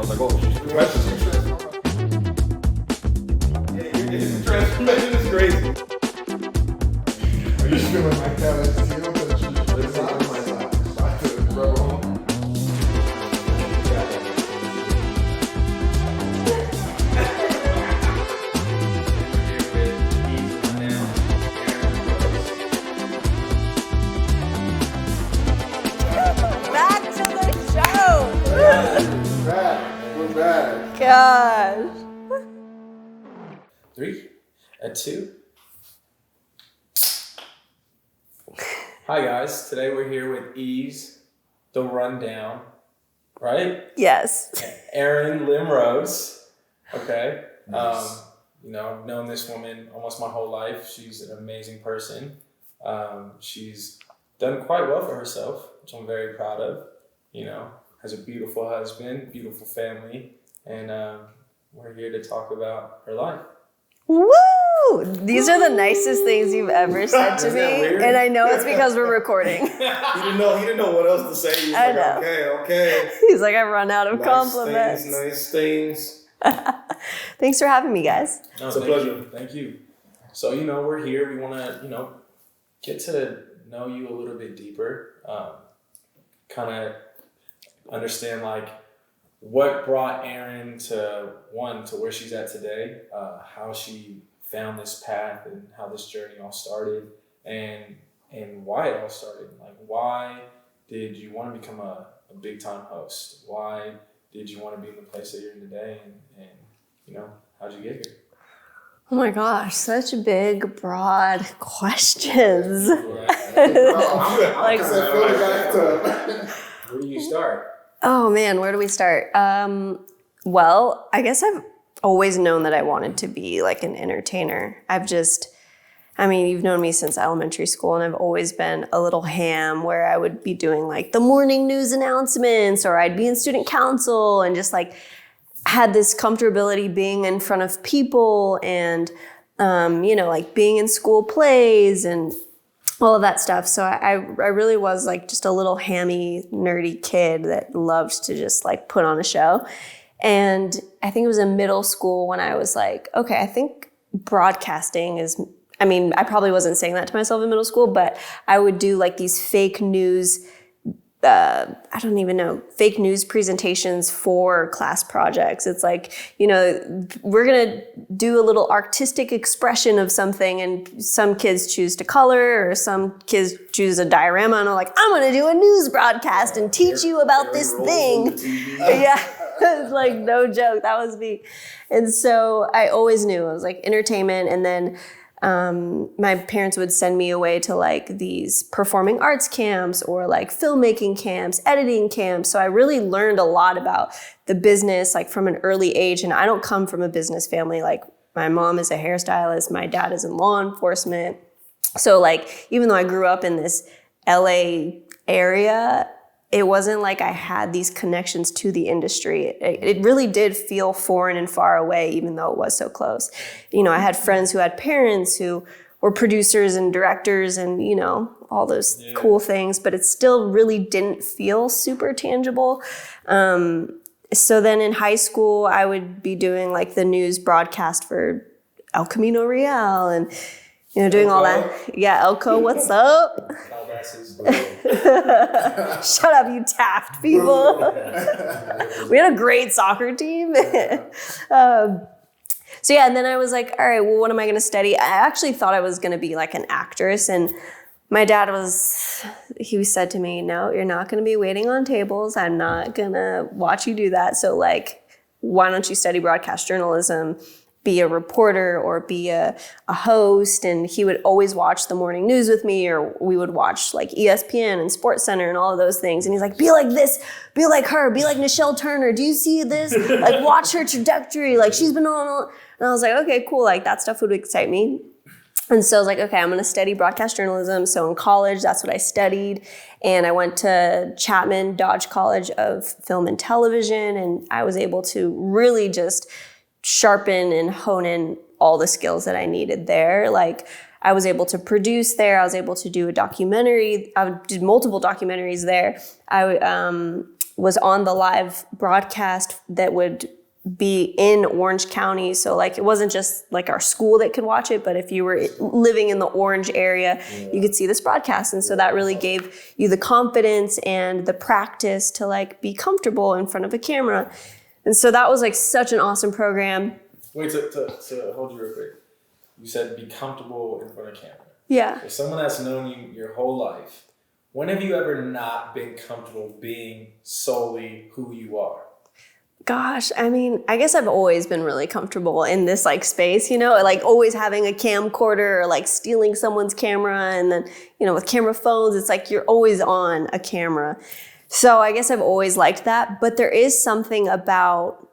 was like, oh, the transformation is crazy. Are you feeling like that? It's on my lap. So I took it, bro. Back to the show. We're back. Gosh. 3, 2. Hi guys, today we're here with Ease, the rundown, right? Yes. Erin Limrose, okay? Nice. I've known this woman almost my whole life. She's an amazing person. She's done quite well for herself, which I'm very proud of. Has a beautiful husband, beautiful family, and we're here to talk about her life. Woo! These are the nicest things you've ever said to Isn't that me, weird? and I know it's because we're recording. He didn't know what else to say. He was I like, know. okay. He's like, I've run out of compliments. Nice things. Thanks for having me, guys. No, It's a thank pleasure. you. Thank you. So, we're here. We want to, get to know you a little bit deeper. Kind of understand, what brought Erin to where she's at today, how she found this path and how this journey all started, and why it all started. Why did you want to become a big-time host? Why did you want to be in the place that you're in today? And how'd you get here? Oh my gosh, such big, broad questions. Like, Where do you start? Oh man, where do we start? Well, I guess I've always known that I wanted to be like an entertainer. You've known me since elementary school, and I've always been a little ham where I would be doing like the morning news announcements, or I'd be in student council, and just had this comfortability being in front of people, and being in school plays and all of that stuff. So I really was just a little hammy, nerdy kid that loved to just put on a show. And I think it was in middle school when I was like, okay, I think broadcasting is, I probably wasn't saying that to myself in middle school, but I would do these fake news, fake news presentations for class projects. It's we're going to do a little artistic expression of something, and some kids choose to color, or some kids choose a diorama, and I'm like, I'm going to do a news broadcast and teach you about this thing. Yeah, it's no joke. That was me. And so I always knew it was entertainment. And then my parents would send me away to these performing arts camps, or filmmaking camps, editing camps. So I really learned a lot about the business from an early age. And I don't come from a business family. My mom is a hairstylist, my dad is in law enforcement. So even though I grew up in this LA area, it wasn't I had these connections to the industry. It really did feel foreign and far away, even though it was so close. I had friends who had parents who were producers and directors and, all those cool things, but it still really didn't feel super tangible. So then in high school, I would be doing the news broadcast for El Camino Real and, doing all that. Yeah, Elko, what's up? Shut up, you Taft people. We had a great soccer team. And then I was all right, well, what am I going to study? I actually thought I was going to be an actress. And my dad he said to me, no, you're not going to be waiting on tables. I'm not going to watch you do that. So why don't you study broadcast journalism? Be a reporter or be a host. And he would always watch the morning news with me, or we would watch ESPN and SportsCenter and all of those things. And he's like, be like this, be like her, be like Nichelle Turner. Do you see this? Watch her trajectory. She's been on. And I was like, okay, cool. That stuff would excite me. And so I was like, okay, I'm going to study broadcast journalism. So in college, that's what I studied. And I went to Chapman Dodge College of Film and Television. And I was able to really just sharpen and hone in all the skills that I needed there. I was able to produce there. I was able to do a documentary. I did multiple documentaries there. was on the live broadcast that would be in Orange County. So like it wasn't just like our school that could watch it, but if you were living in the Orange area, you could see this broadcast. And so that really gave you the confidence and the practice to like be comfortable in front of a camera. And so that was like such an awesome program. Wait, to hold you real quick. You said be comfortable in front of camera. Yeah. For someone that's known you your whole life, when have you ever not been comfortable being solely who you are? Gosh, I mean, I guess I've always been really comfortable in this like space, you know, like always having a camcorder or like stealing someone's camera. And then, you know, with camera phones, it's like you're always on a camera. So I guess I've always liked that. But there is something about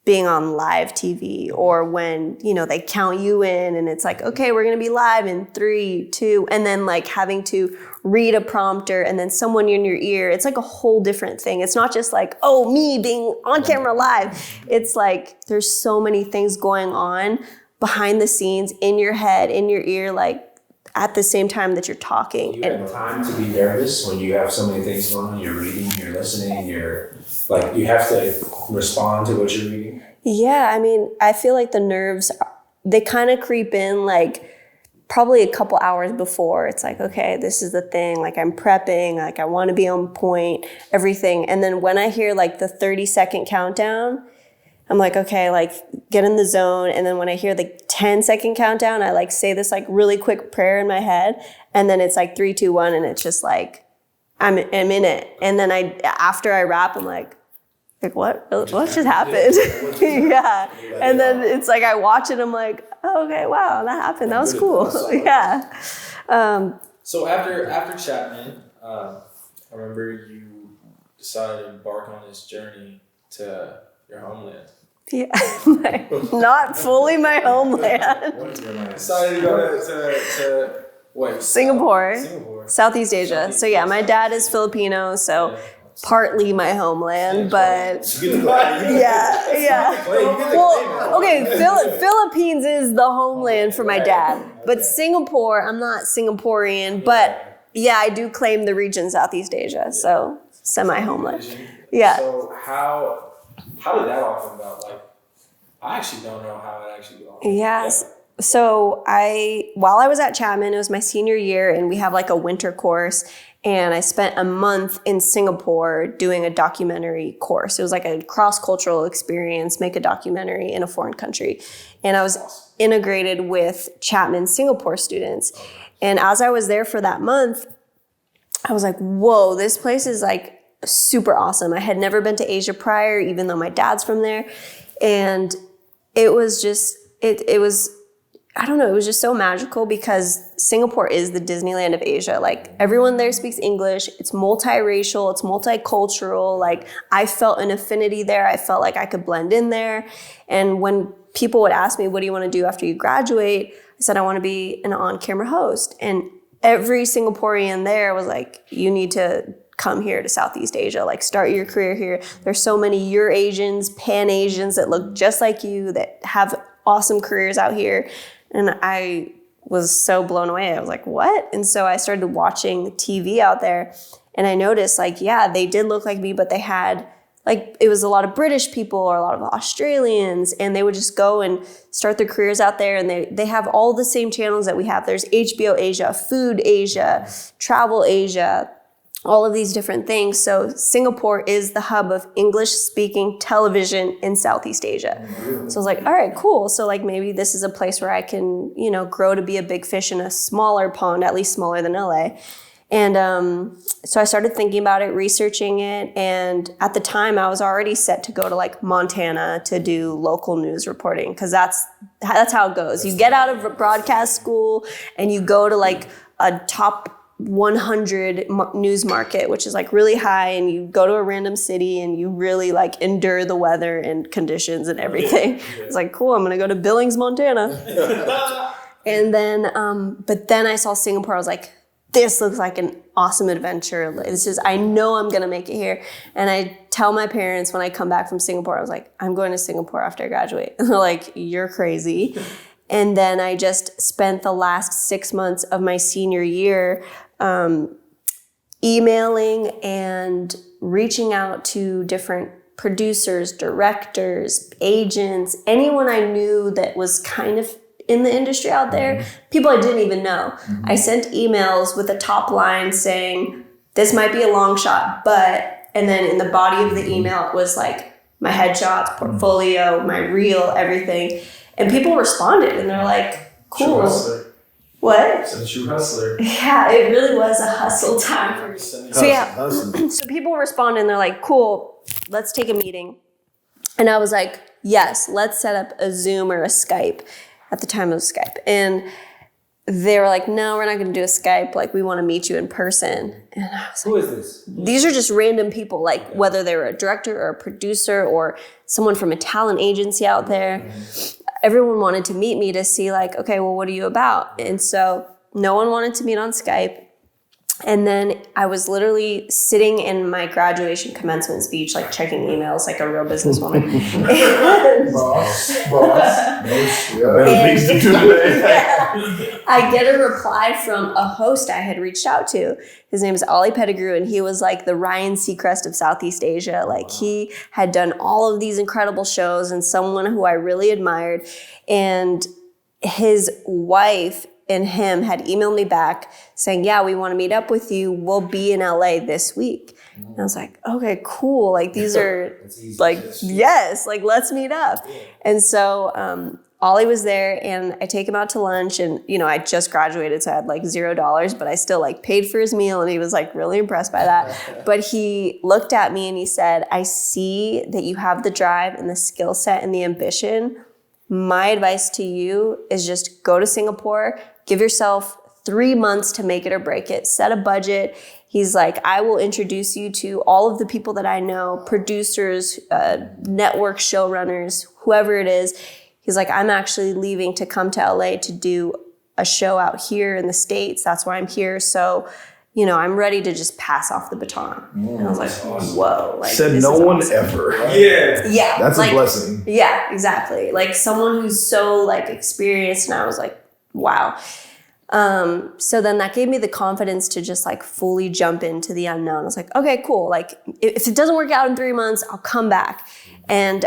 being on live TV or when, you know, they count you in and it's like, okay, we're going to be live in 3, 2, and then like having to read a prompter and then someone in your ear. It's like a whole different thing. It's not just like, oh, me being on camera live. It's like there's so many things going on behind the scenes in your head, in your ear, like at the same time that you're talking. You have time to be nervous when you have so many things going on. You're reading, you're listening, you're like, you have to respond to what you're reading. Yeah, I mean, I feel like the nerves, they kind of creep in like probably a couple hours before. It's like, okay, this is the thing. Like I'm prepping, like I want to be on point, everything. And then when I hear like the 30-second countdown, I'm like, okay, like get in the zone. And then when I hear the 10-second countdown, I like say this like really quick prayer in my head. And then it's like 3, 2, 1. And it's just like, I'm in it. And then after I wrap, I'm like what just happened? Yeah. And then it's like I watch it, I'm like, oh, okay, wow, that happened. That was cool. Yeah. So after Chapman, I remember you decided to embark on this journey to your homeland. Yeah. Not fully my homeland. Decided to go to what? Singapore. Southeast Asia. So yeah, my dad is Filipino, so partly my homeland, but yeah. Well, okay, Philippines is the homeland for my dad, but Singapore, I'm not Singaporean, but yeah, I do claim the region Southeast Asia, so semi-homeland. Yeah. So how did that all come about? Like, I actually don't know how it actually all. Yes. So while I was at Chapman, it was my senior year, and we have like a winter course. And I spent a month in Singapore doing a documentary course. It was like a cross-cultural experience, make a documentary in a foreign country. And I was integrated with Chapman Singapore students. And as I was there for that month, I was like, whoa, this place is like super awesome. I had never been to Asia prior, even though my dad's from there. And it was just, it was, I don't know, it was just so magical because Singapore is the Disneyland of Asia. Like everyone there speaks English. It's multiracial. It's multicultural. Like I felt an affinity there. I felt like I could blend in there. And when people would ask me, what do you want to do after you graduate? I said, I want to be an on-camera host. And every Singaporean there was like, you need to come here to Southeast Asia, like start your career here. There's so many Eurasians, Pan-Asians that look just like you that have awesome careers out here. And I was so blown away. I was like, what? And so I started watching TV out there and I noticed like, yeah, they did look like me, but they had like, it was a lot of British people or a lot of Australians, and they would just go and start their careers out there. And they have all the same channels that we have. There's HBO Asia, Food Asia, Travel Asia, all of these different things. So Singapore is the hub of English-speaking television in Southeast Asia. So I was like, all right, cool. So like maybe this is a place where I can, you know, grow to be a big fish in a smaller pond, at least smaller than LA. And so I started thinking about it, researching it. And at the time, I was already set to go to like Montana to do local news reporting, because that's how it goes. You get out of broadcast school and you go to like a top 100 news market, which is like really high, and you go to a random city and you really like endure the weather and conditions and everything. It's like, cool, I'm gonna go to Billings, Montana. And then, but then I saw Singapore. I was like, this looks like an awesome adventure. I know I'm gonna make it here. And I tell my parents when I come back from Singapore, I was like, I'm going to Singapore after I graduate. And they're like, you're crazy. And then I just spent the last 6 months of my senior year emailing and reaching out to different producers, directors, agents, anyone I knew that was kind of in the industry out there, people I didn't even know. I sent emails with a top line saying, this might be a long shot, but, and then in the body of the email, it was like my headshots, portfolio, my reel, everything. And people responded and they're like, cool. What? It's a true hustler. Yeah, it really was a hustle time for me. So yeah, so people responded and they're like, cool, let's take a meeting. And I was like, yes, let's set up a Zoom or a Skype. At the time it was Skype. And they were like, no, we're not going to do a Skype. Like, we want to meet you in person. And I was Who like, is this? these are just random people, like whether they were a director or a producer or someone from a talent agency out there. Everyone wanted to meet me to see like, okay, well, what are you about? And so no one wanted to meet on Skype. And then I was literally sitting in my graduation commencement speech, like checking emails like a real businesswoman. Boss. I get a reply from a host I had reached out to. His name is Ollie Pettigrew, and he was like the Ryan Seacrest of Southeast Asia. Like, he had done all of these incredible shows and someone who I really admired. And his wife and him had emailed me back saying, yeah, we want to meet up with you. We'll be in LA this week. And I was like, okay, cool. Like, these are like, yes, like, let's meet up. And so Ollie was there, and I take him out to lunch, and, you know, I just graduated, so I had like $0, but I still like paid for his meal, and he was like really impressed by that. But he looked at me and he said, I see that you have the drive and the skill set and the ambition. My advice to you is just go to Singapore, give yourself 3 months to make it or break it, set a budget. He's like, I will introduce you to all of the people that I know, producers, network showrunners, whoever it is. He's like, I'm actually leaving to come to LA to do a show out here in the States. That's why I'm here. So, you know, I'm ready to just pass off the baton. And I was like, whoa. Like, Said this no is one awesome. ever. Yeah. Yeah. That's like, a blessing. Yeah, exactly. Like, someone who's so like experienced, and I was like, wow. So then that gave me the confidence to just like fully jump into the unknown. I was like, okay, cool. Like, if it doesn't work out in 3 months, I'll come back. And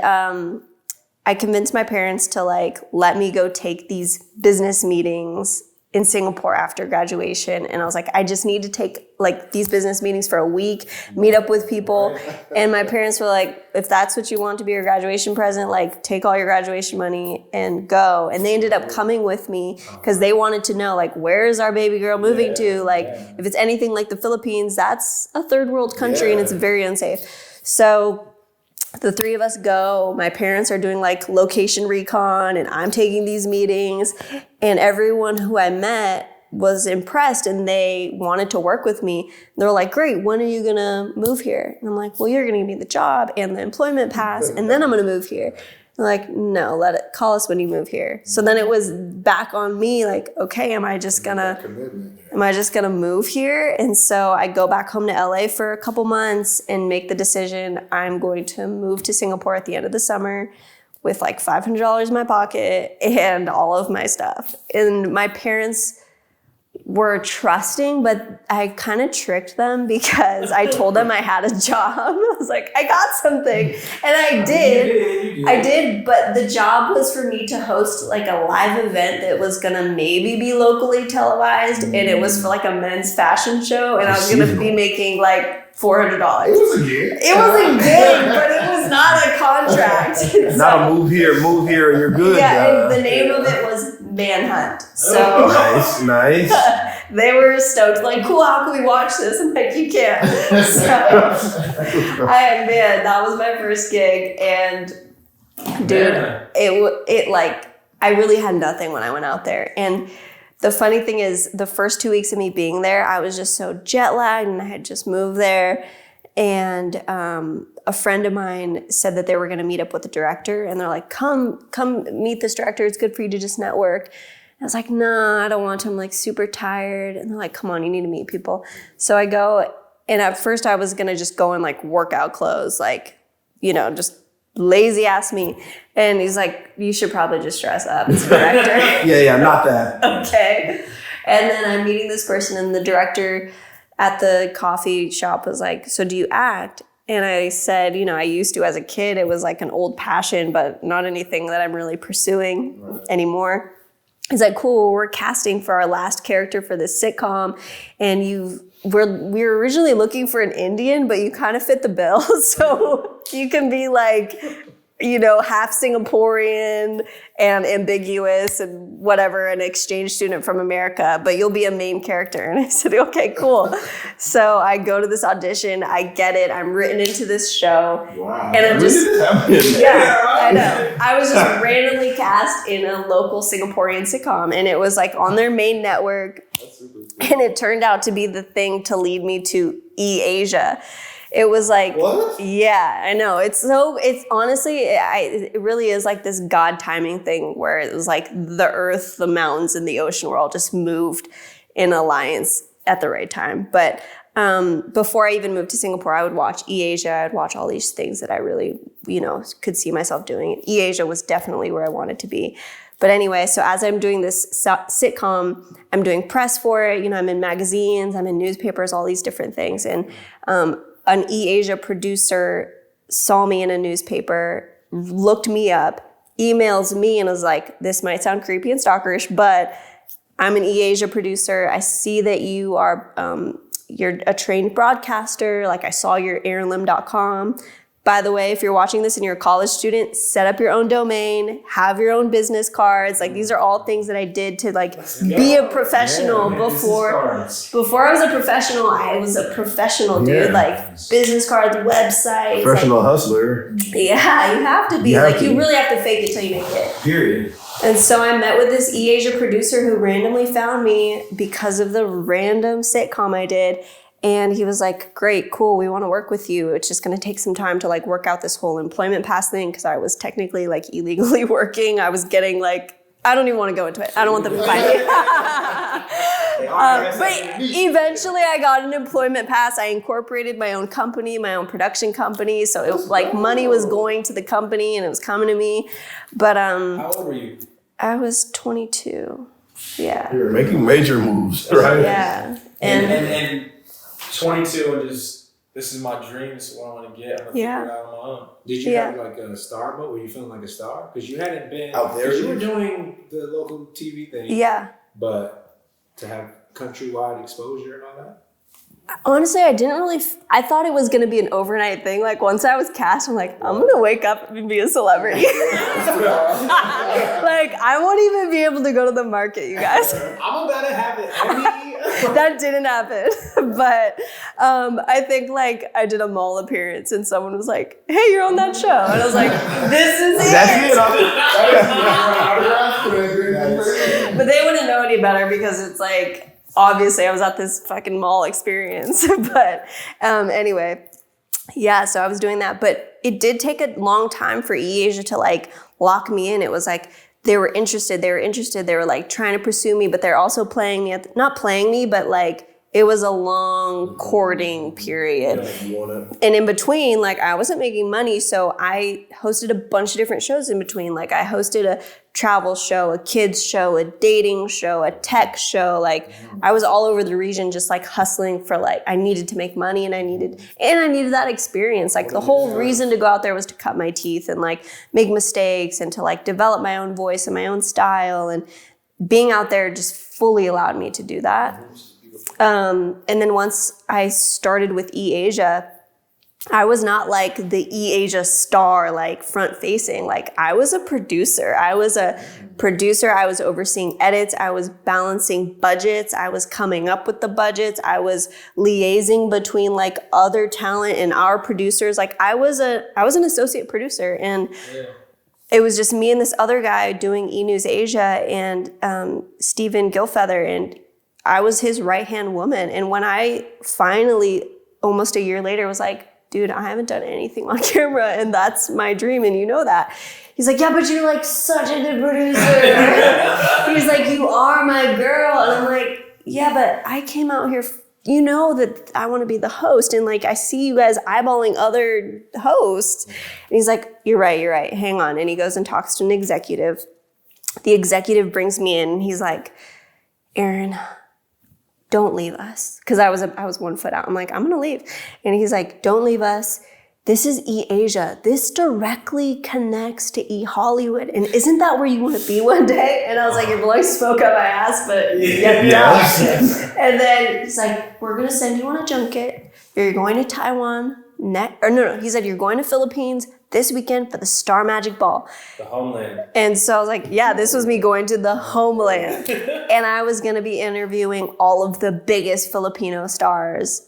I convinced my parents to like let me go take these business meetings in Singapore after graduation. And I was like, I just need to take like these business meetings for a week, meet up with people. And my parents were like, if that's what you want to be your graduation present, like take all your graduation money and go. And they ended up coming with me because they wanted to know like, where is our baby girl moving to? Like, if it's anything like the Philippines, that's a third world country and it's very unsafe. So the three of us go. My parents are doing like location recon, and I'm taking these meetings, and everyone who I met was impressed and they wanted to work with me. They were like, great, when are you gonna move here? And I'm like, well, you're gonna give me the job and the employment pass, and then I'm gonna move here. They're like, no, call us when you move here. So then it was back on me, like, okay, am I just gonna move here? And so I go back home to LA for a couple months and make the decision I'm going to move to Singapore at the end of the summer with like $500 in my pocket and all of my stuff. And my parents were trusting, but I kind of tricked them because I told them I had a job. I was like, I got something. And I did, but the job was for me to host like a live event that was gonna maybe be locally televised, and it was for like a men's fashion show, and I was gonna be making like $400. It was a gig. It was a gig, but it was not a contract. Not a move here, you're good. Yeah, and the name of it was Manhunt. So nice. They were stoked, like, cool, how can we watch this? I'm like, you can't. So, that was my first gig, and dude, it like, I really had nothing when I went out there. And the funny thing is, the first 2 weeks of me being there, I was just so jet lagged, and I had just moved there. And a friend of mine said that they were going to meet up with the director, and they're like, come meet this director. It's good for you to just network. And I was like, nah, I don't want to. I'm like super tired. And they're like, come on, you need to meet people. So I go, and at first I was going to just go in like workout clothes, like, you know, just lazy ass me. And he's like, you should probably just dress up. It's a director. Yeah, not that. Okay. And then I'm meeting this person, and the director at the coffee shop was like, so do you act? And I said, I used to as a kid. It was like an old passion, but not anything that I'm really pursuing anymore. He's like, cool, we're casting for our last character for this sitcom. And we were originally looking for an Indian, but you kind of fit the bill. So you can be like, half Singaporean and ambiguous and whatever, an exchange student from America, but you'll be a main character. And I said, okay, cool. So I go to this audition, I get it, I'm written into this show. Wow. And I'm just, Yeah, I know. I was just randomly cast in a local Singaporean sitcom, and it was like on their main network. And it turned out to be the thing to lead me to E-Asia. It was like, what? Yeah, I know. It's honestly, it really is like this God timing thing where it was like the earth, the mountains, and the ocean were all just moved in alliance at the right time. But before I even moved to Singapore, I would watch E-Asia. I'd watch all these things that I really, could see myself doing. E-Asia was definitely where I wanted to be. But anyway, so as I'm doing this sitcom, I'm doing press for it. I'm in magazines, I'm in newspapers, all these different things. And an E-Asia producer saw me in a newspaper, looked me up, emails me and was like, this might sound creepy and stalkerish, but I'm an E-Asia producer. I see that you are, you're a trained broadcaster. Like I saw your aaronlim.com. By the way, if you're watching this and you're a college student, set up your own domain, have your own business cards. Like these are all things that I did to like be a professional before I was a professional. I was a professional, dude. Yeah. Like business cards, websites. Professional hustler. Yeah, you have to be. You have to. You really have to fake it till you make it. Period. And so I met with this E-Asia producer who randomly found me because of the random sitcom I did. And he was like, great, cool, we want to work with you. It's just going to take some time to like work out this whole employment pass thing because I was technically like illegally working. I was getting like, I don't even want to go into it. I don't want them to find me. But eventually I got an employment pass. I incorporated my own company, my own production company. So it like money was going to the company and it was coming to me. But How old were you? I was 22. Yeah. You're making major moves, right? Yeah. And 22 and just, this is my dream, this is what I want to get. I'm going to figure it out on my own. Did you Yeah. have like a star mode? Were you feeling like a star? Because you hadn't been Out there, because you were doing the local TV thing. Yeah. But to have countrywide exposure and all that? Honestly, I didn't really, I thought it was going to be an overnight thing. Like once I was cast, I'm like, I'm going to wake up and be a celebrity. Like I won't even be able to go to the market, you guys. I'm about to have it. That didn't happen. But I think like I did a mall appearance and someone was like, hey, you're on that show. And I was like, this is it. That's it. But they wouldn't know any better because it's like, obviously I was at this fucking mall experience. But anyway, yeah, so I was doing that. But it did take a long time for E-Asia to like lock me in. It was like, they were interested. They were like trying to pursue me, but they're also playing me, not playing me, but like it was a long courting period. And in between, like I wasn't making money. So I hosted a bunch of different shows in between. Like I hosted a travel show, a kids show, a dating show, a tech show. Like I was all over the region, just like hustling for like, I needed to make money and I needed that experience. Like the whole reason to go out there was to cut my teeth and like make mistakes and to like develop my own voice and my own style. And being out there just fully allowed me to do that. And then once I started with E-Asia, I was not like the E-Asia star, like front facing. Like I was a producer. I was overseeing edits. I was balancing budgets. I was coming up with the budgets. I was liaising between like other talent and our producers. Like I was an associate producer, and it was just me and this other guy doing E-News Asia and Stephen Gilfeather, and I was his right-hand woman. And when I finally, almost a year later, was like, dude, I haven't done anything on camera, and that's my dream, and you know that. He's like, yeah, but you're like such a good producer. He's like, you are my girl. And I'm like, yeah, but I came out here, you know that I want to be the host, and like I see you guys eyeballing other hosts. And he's like, you're right, hang on. And he goes and talks to an executive. The executive brings me in, and he's like, Aaron, don't leave us. Cause I was 1 foot out. I'm like, I'm gonna leave. And he's like, don't leave us. This is E-Asia. This directly connects to E-Hollywood. And isn't that where you want to be one day? And I was like, you're blowing smoke up my ass, but yeah. And then he's like, we're going to send you on a junket. You're going to Taiwan. He said, you're going to Philippines this weekend for the Star Magic Ball. The homeland. And so I was like, yeah, this was me going to the homeland. And I was going to be interviewing all of the biggest Filipino stars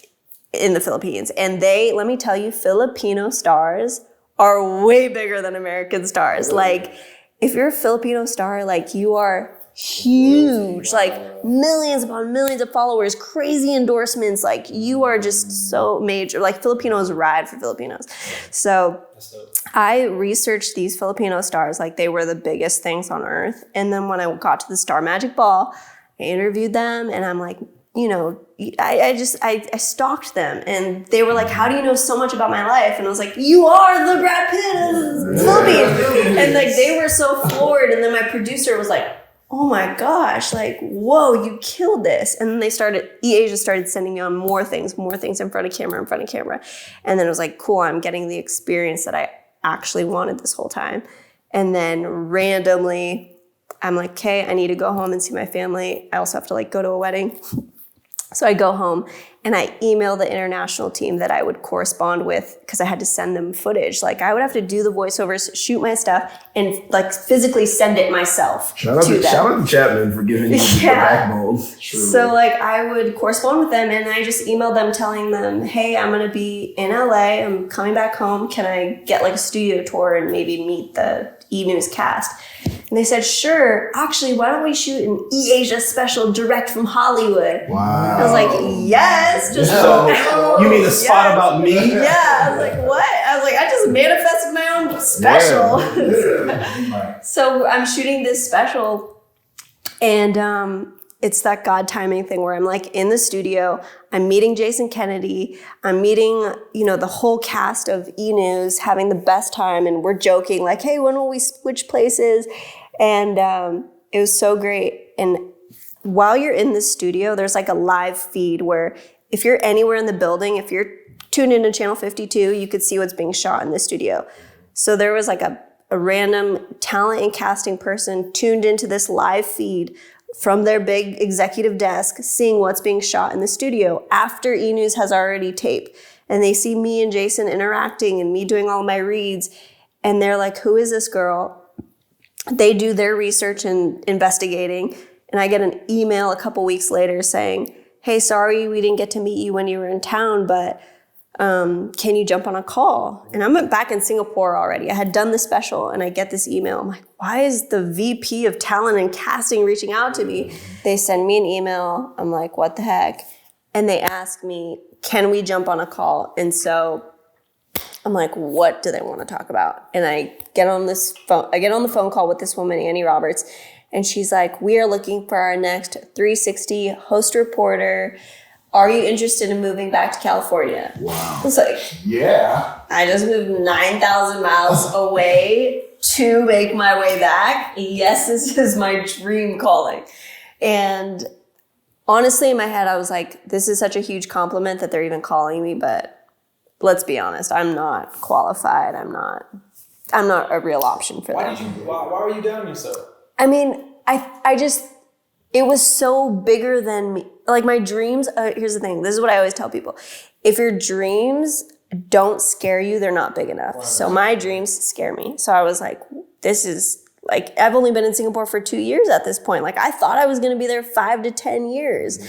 in the Philippines. And let me tell you, Filipino stars are way bigger than American stars. Like, if you're a Filipino star, like, you are huge, like millions upon millions of followers, crazy endorsements. Like, you are just so major. Like, Filipinos ride for Filipinos. So I researched these Filipino stars like they were the biggest things on earth. And then when I got to the Star Magic Ball, I interviewed them, and I'm like, you know, I stalked them, and they were like, how do you know so much about my life? And I was like, you are the Brad Pitt of Philippines. And like, they were so floored. And then my producer was like, oh my gosh, like, whoa, you killed this. And then E-Asia started sending me on more things in front of camera. And then it was like, cool, I'm getting the experience that I actually wanted this whole time. And then randomly, I'm like, okay, I need to go home and see my family. I also have to like go to a wedding. So I go home and I email the international team that I would correspond with, because I had to send them footage. Like, I would have to do the voiceovers, shoot my stuff, and like physically send it myself Shout out to Chapman for giving you the backbone. So like, I would correspond with them, and I just emailed them telling them, hey, I'm going to be in LA. I'm coming back home. Can I get like a studio tour and maybe meet the E-News cast? And they said, sure. Actually, why don't we shoot an E-Asia special direct from Hollywood? Wow. I was like, yes. Just you mean a spot about me? Yeah. I was like, what? I was like, I just manifested my own special. Yeah. So I'm shooting this special, and it's that God timing thing where I'm like in the studio, I'm meeting Jason Kennedy, I'm meeting, you know, the whole cast of E! News, having the best time, and we're joking like, hey, when will we switch places? And it was so great. And while you're in the studio, there's like a live feed where if you're anywhere in the building, if you're tuned into channel 52, you could see what's being shot in the studio. So there was like a random talent and casting person tuned into this live feed from their big executive desk, seeing what's being shot in the studio after E! News has already taped. And they see me and Jason interacting and me doing all my reads. And they're like, who is this girl? They do their research and investigating. And I get an email a couple weeks later saying, hey, sorry, we didn't get to meet you when you were in town, but can you jump on a call? And I'm back in Singapore already. I had done the special, and I get this email. I'm like, why is the VP of talent and casting reaching out to me? They send me an email. I'm like, what the heck? And they ask me, can we jump on a call? And so I'm like, what do they want to talk about? And I get on the phone call with this woman, Annie Roberts, and she's like, we are looking for our next 360 host reporter. Are you interested in moving back to California? Wow. I was like, Yeah. I just moved 9,000 miles away to make my way back. Yes, this is my dream calling. And honestly, in my head, I was like, this is such a huge compliment that they're even calling me, but let's be honest, I'm not qualified. I'm not a real option for them. Why were you doubting yourself? I mean, it was so bigger than me. Like, my dreams, here's the thing. This is what I always tell people. If your dreams don't scare you, they're not big enough. So my dreams scare me. So I was like, this is, like, I've only been in Singapore for 2 years at this point. Like, I thought I was going to be there 5 to 10 years.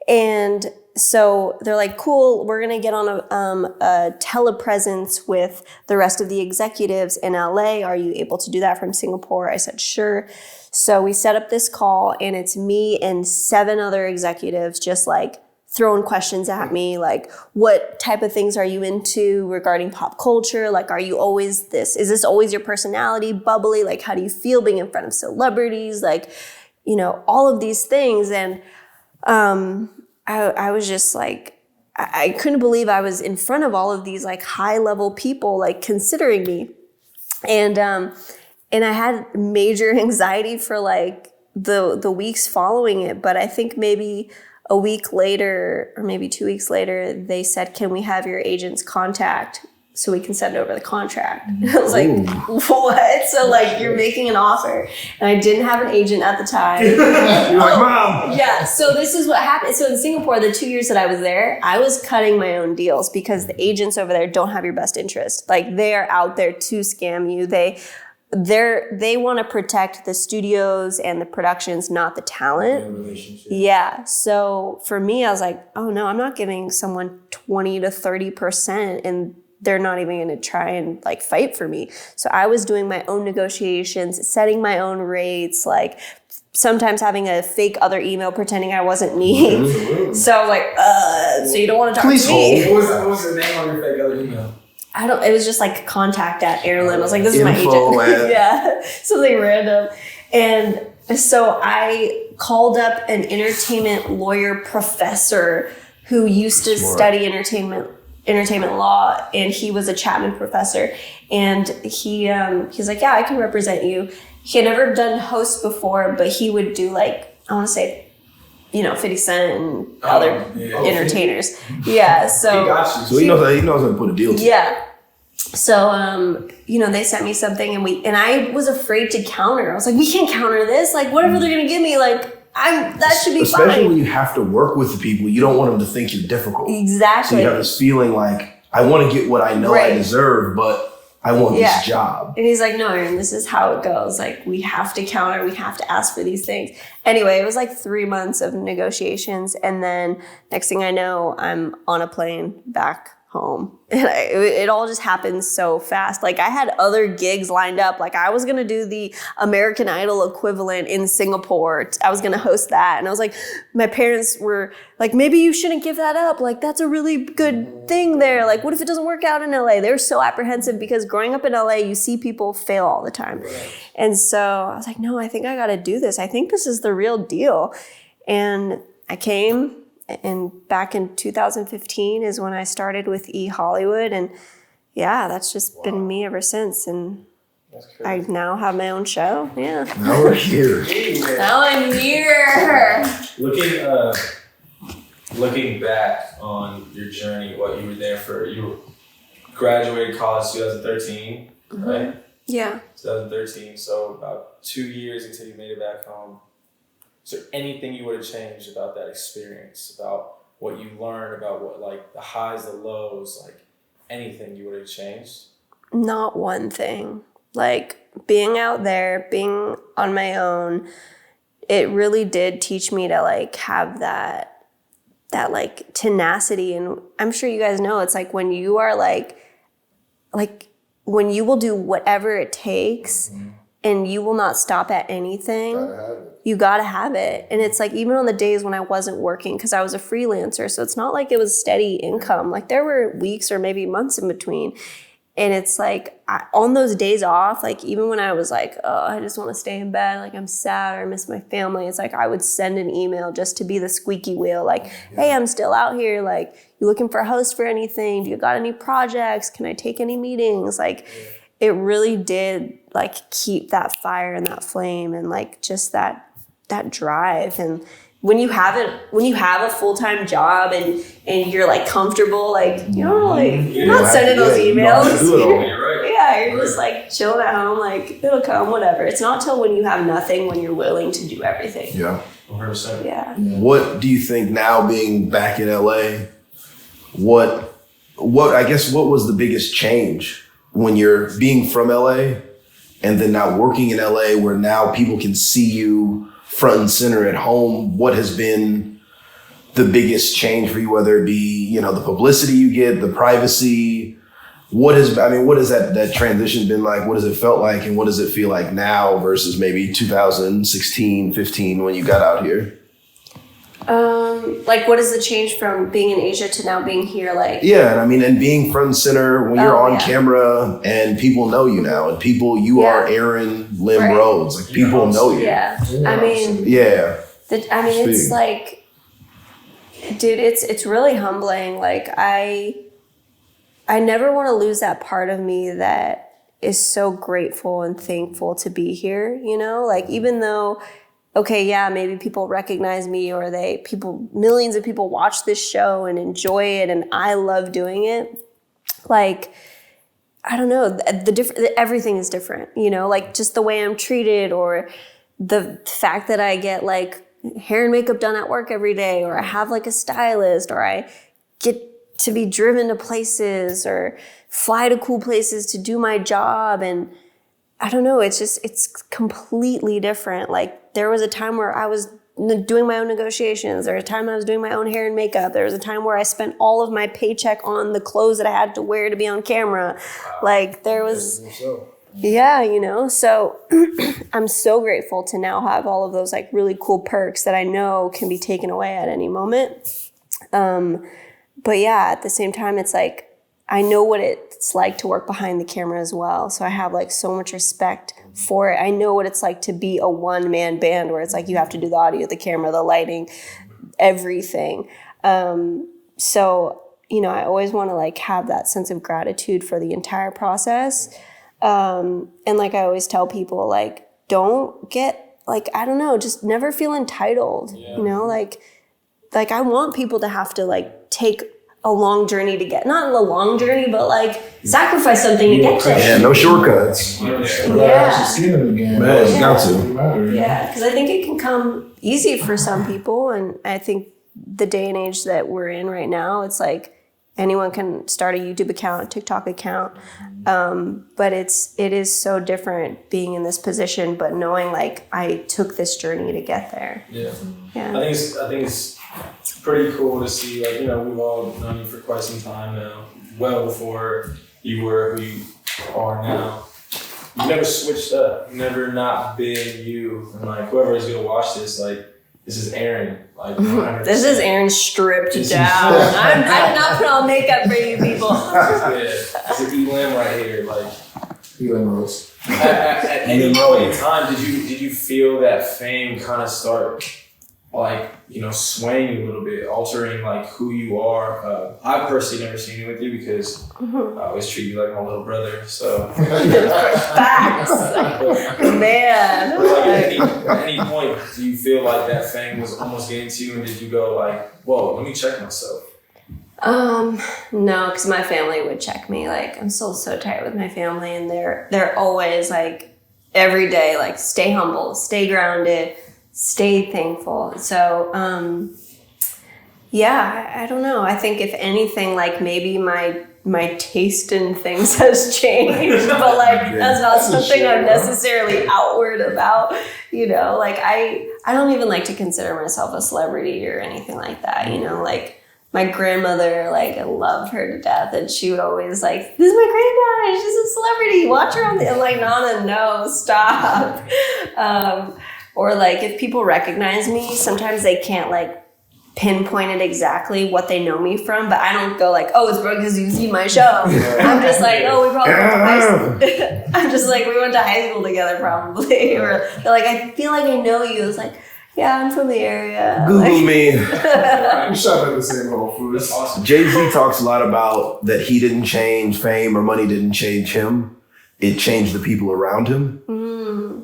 And so they're like, cool, we're going to get on a telepresence with the rest of the executives in LA. Are you able to do that from Singapore? I said, sure. So we set up this call, and it's me and 7 other executives just like throwing questions at me. Like, what type of things are you into regarding pop culture? Like, are you always this? Is this always your personality? Bubbly? Like, how do you feel being in front of celebrities? Like, you know, all of these things. And I was just like, I couldn't believe I was in front of all of these like high level people like considering me. And I had major anxiety for like the weeks following it. But I think maybe a week later, or maybe 2 weeks later, they said, "Can we have your agent's contact so we can send over the contract?" I was like, "What?" So like, you're making an offer, and I didn't have an agent at the time. You're like, Mom. Yeah, so this is what happened. So in Singapore, the 2 years that I was there, I was cutting my own deals because the agents over there don't have your best interest. Like, they are out there to scam you. They want to protect the studios and the productions, not the talent. Yeah. So for me, I was like, oh no, I'm not giving someone 20 to 30%, and they're not even going to try and like fight for me. So I was doing my own negotiations, setting my own rates, like sometimes having a fake other email pretending I wasn't me. So I was like, so you don't want to talk to me? What was the name on your fake other email? It was just like contact at Airline. I was like, this is my Info agent. Yeah, something random. And so I called up an entertainment lawyer professor who used to study entertainment law, and he was a Chapman professor. And he's like, yeah, I can represent you. He had never done host before, but he would do like, I want to say, 50 Cent and other entertainers. Yeah, so He got you. So he knows how to put a deal together. yeah. So they sent me something, and I was afraid to counter. I was like, we can't counter this. Like, whatever they're gonna give me, like that should be Especially fine. when you have to work with the people, you don't want them to think you're difficult. So Exactly. you have this feeling like, I want to get what I know I deserve, but I want this job. And he's like, no, Aaron, this is how it goes. Like, we have to counter. We have to ask for these things. Anyway, it was like 3 months of negotiations. And then next thing I know, I'm on a plane back home. And it all just happened so fast. Like, I had other gigs lined up. Like, I was going to do the American Idol equivalent in Singapore. I was going to host that. And I was like, my parents were like, maybe you shouldn't give that up. Like, that's a really good thing there. Like, what if it doesn't work out in LA? They were so apprehensive because growing up in LA, you see people fail all the time. Right. And so I was like, no, I think I got to do this. I think this is the real deal. And I came. And back in 2015 is when I started with E! Hollywood. And yeah, that's just been me ever since. And I now have my own show. Yeah. Now we're here. Now I'm here. Looking back on your journey, what you were there for, you graduated college 2013, right? Yeah. 2013, so about 2 years until you made it back home. Is there anything you would have changed about that experience, about what you learned, about what, like, the highs, the lows, like anything you would have changed? Not one thing. Like, being out there, being on my own, it really did teach me to like have that like tenacity. And I'm sure you guys know, it's like when you are like when you will do whatever it takes, and you will not stop at anything. You gotta have it. And it's like, even on the days when I wasn't working, because I was a freelancer, so it's not like it was steady income. Like, there were weeks or maybe months in between. And it's like, on those days off, like, even when I was like, oh, I just want to stay in bed, like, I'm sad or I miss my family, it's like I would send an email just to be the squeaky wheel. Like, hey, I'm still out here. Like, you looking for a host for anything? Do you got any projects? Can I take any meetings? Like, it really did like keep that fire and that flame and like just that drive. And when you have a full-time job and you're like comfortable, like, you're not sending those emails. You're just like chilling at home, like, it'll come, whatever. It's not till when you have nothing, when you're willing to do everything. Yeah. 100%. Yeah. What do you think now, being back in LA, what was the biggest change when you're being from LA and then now working in LA, where now people can see you front and center at home? What has been the biggest change for you, whether it be, the publicity you get, the privacy? What has that transition been like? What has it felt like? And what does it feel like now versus maybe 2016, 15 when you got out here? Like, what is the change from being in Asia to now being here? Like, yeah, and being front and center when you're on camera and people know you now, and you are Aaron Lim Rhodes. Like, people know you. Yeah. It's like, dude, it's really humbling. Like, I never want to lose that part of me that is so grateful and thankful to be here, Like, even though okay, yeah, maybe people recognize me, or millions of people watch this show and enjoy it, and I love doing it. Like, I don't know, everything is different, you know, like just the way I'm treated, or the fact that I get like hair and makeup done at work every day, or I have like a stylist, or I get to be driven to places or fly to cool places to do my job. And I don't know, it's completely different. Like, there was a time where I was doing my own negotiations. There was a time I was doing my own hair and makeup. There was a time where I spent all of my paycheck on the clothes that I had to wear to be on camera. Like, there was, yeah, you know, so I'm so grateful to now have all of those like really cool perks that I know can be taken away at any moment. But yeah, at the same time, it's like, I know what it's like to work behind the camera as well. So I have like so much respect for it. I know what it's like to be a one-man band where it's like you have to do the audio, the camera, the lighting, everything. So, you know, I always want to like have that sense of gratitude for the entire process. And like I always tell people, like, don't get like, I don't know, just never feel entitled, you know, like I want people to have to like take a long journey to get, not a long journey, but like sacrifice something to get there. Yeah, no shortcuts. Yeah. Man, you got to. Yeah, because I think it can come easy for some people. And I think the day and age that we're in right now, it's like anyone can start a YouTube account, a TikTok account. But it is so different being in this position, but knowing like I took this journey to get there. Yeah. Yeah. I think it's pretty cool to see, like, you know, we've all known you for quite some time now, well before you were who you are now. You never switched up. You never not been you. And like, whoever is gonna watch this, like, this is Aaron. Like, 100%. This is Aaron stripped down. I did not put on makeup for you people. It's an Elam right here. Like, Elam Rose. At any point in time, did you feel that fame kind of start, like, you know, swaying a little bit, altering like who you are? I've personally never seen it with you because I always treat you like my little brother. So Facts, man. But like at any point, do you feel like that fame was almost getting to you, and did you go like, whoa, let me check myself? No, because my family would check me. Like, I'm still so tight with my family, and they're always like every day, like, stay humble, stay grounded, stay thankful. So, yeah, I don't know. I think if anything, like maybe my taste in things has changed, but like that's not something I'm necessarily outward about, you know, like I don't even like to consider myself a celebrity or anything like that, you know, like my grandmother, like I love her to death, and she would always like, this is my granddaughter, she's a celebrity, watch her on the, I'm like, Nana, no, stop. Or like if people recognize me, sometimes they can't like pinpoint it exactly what they know me from, but I don't go like, oh, it's because you've seen my show. I'm just like, oh, we probably went to high school. I'm just like, we went to high school together probably. Or they're like, I feel like I know you. It's like, yeah, I'm from the area. Google like, me. We shop at the same Whole Foods. That's awesome. Jay-Z talks a lot about that he didn't change fame or money didn't change him. It changed the people around him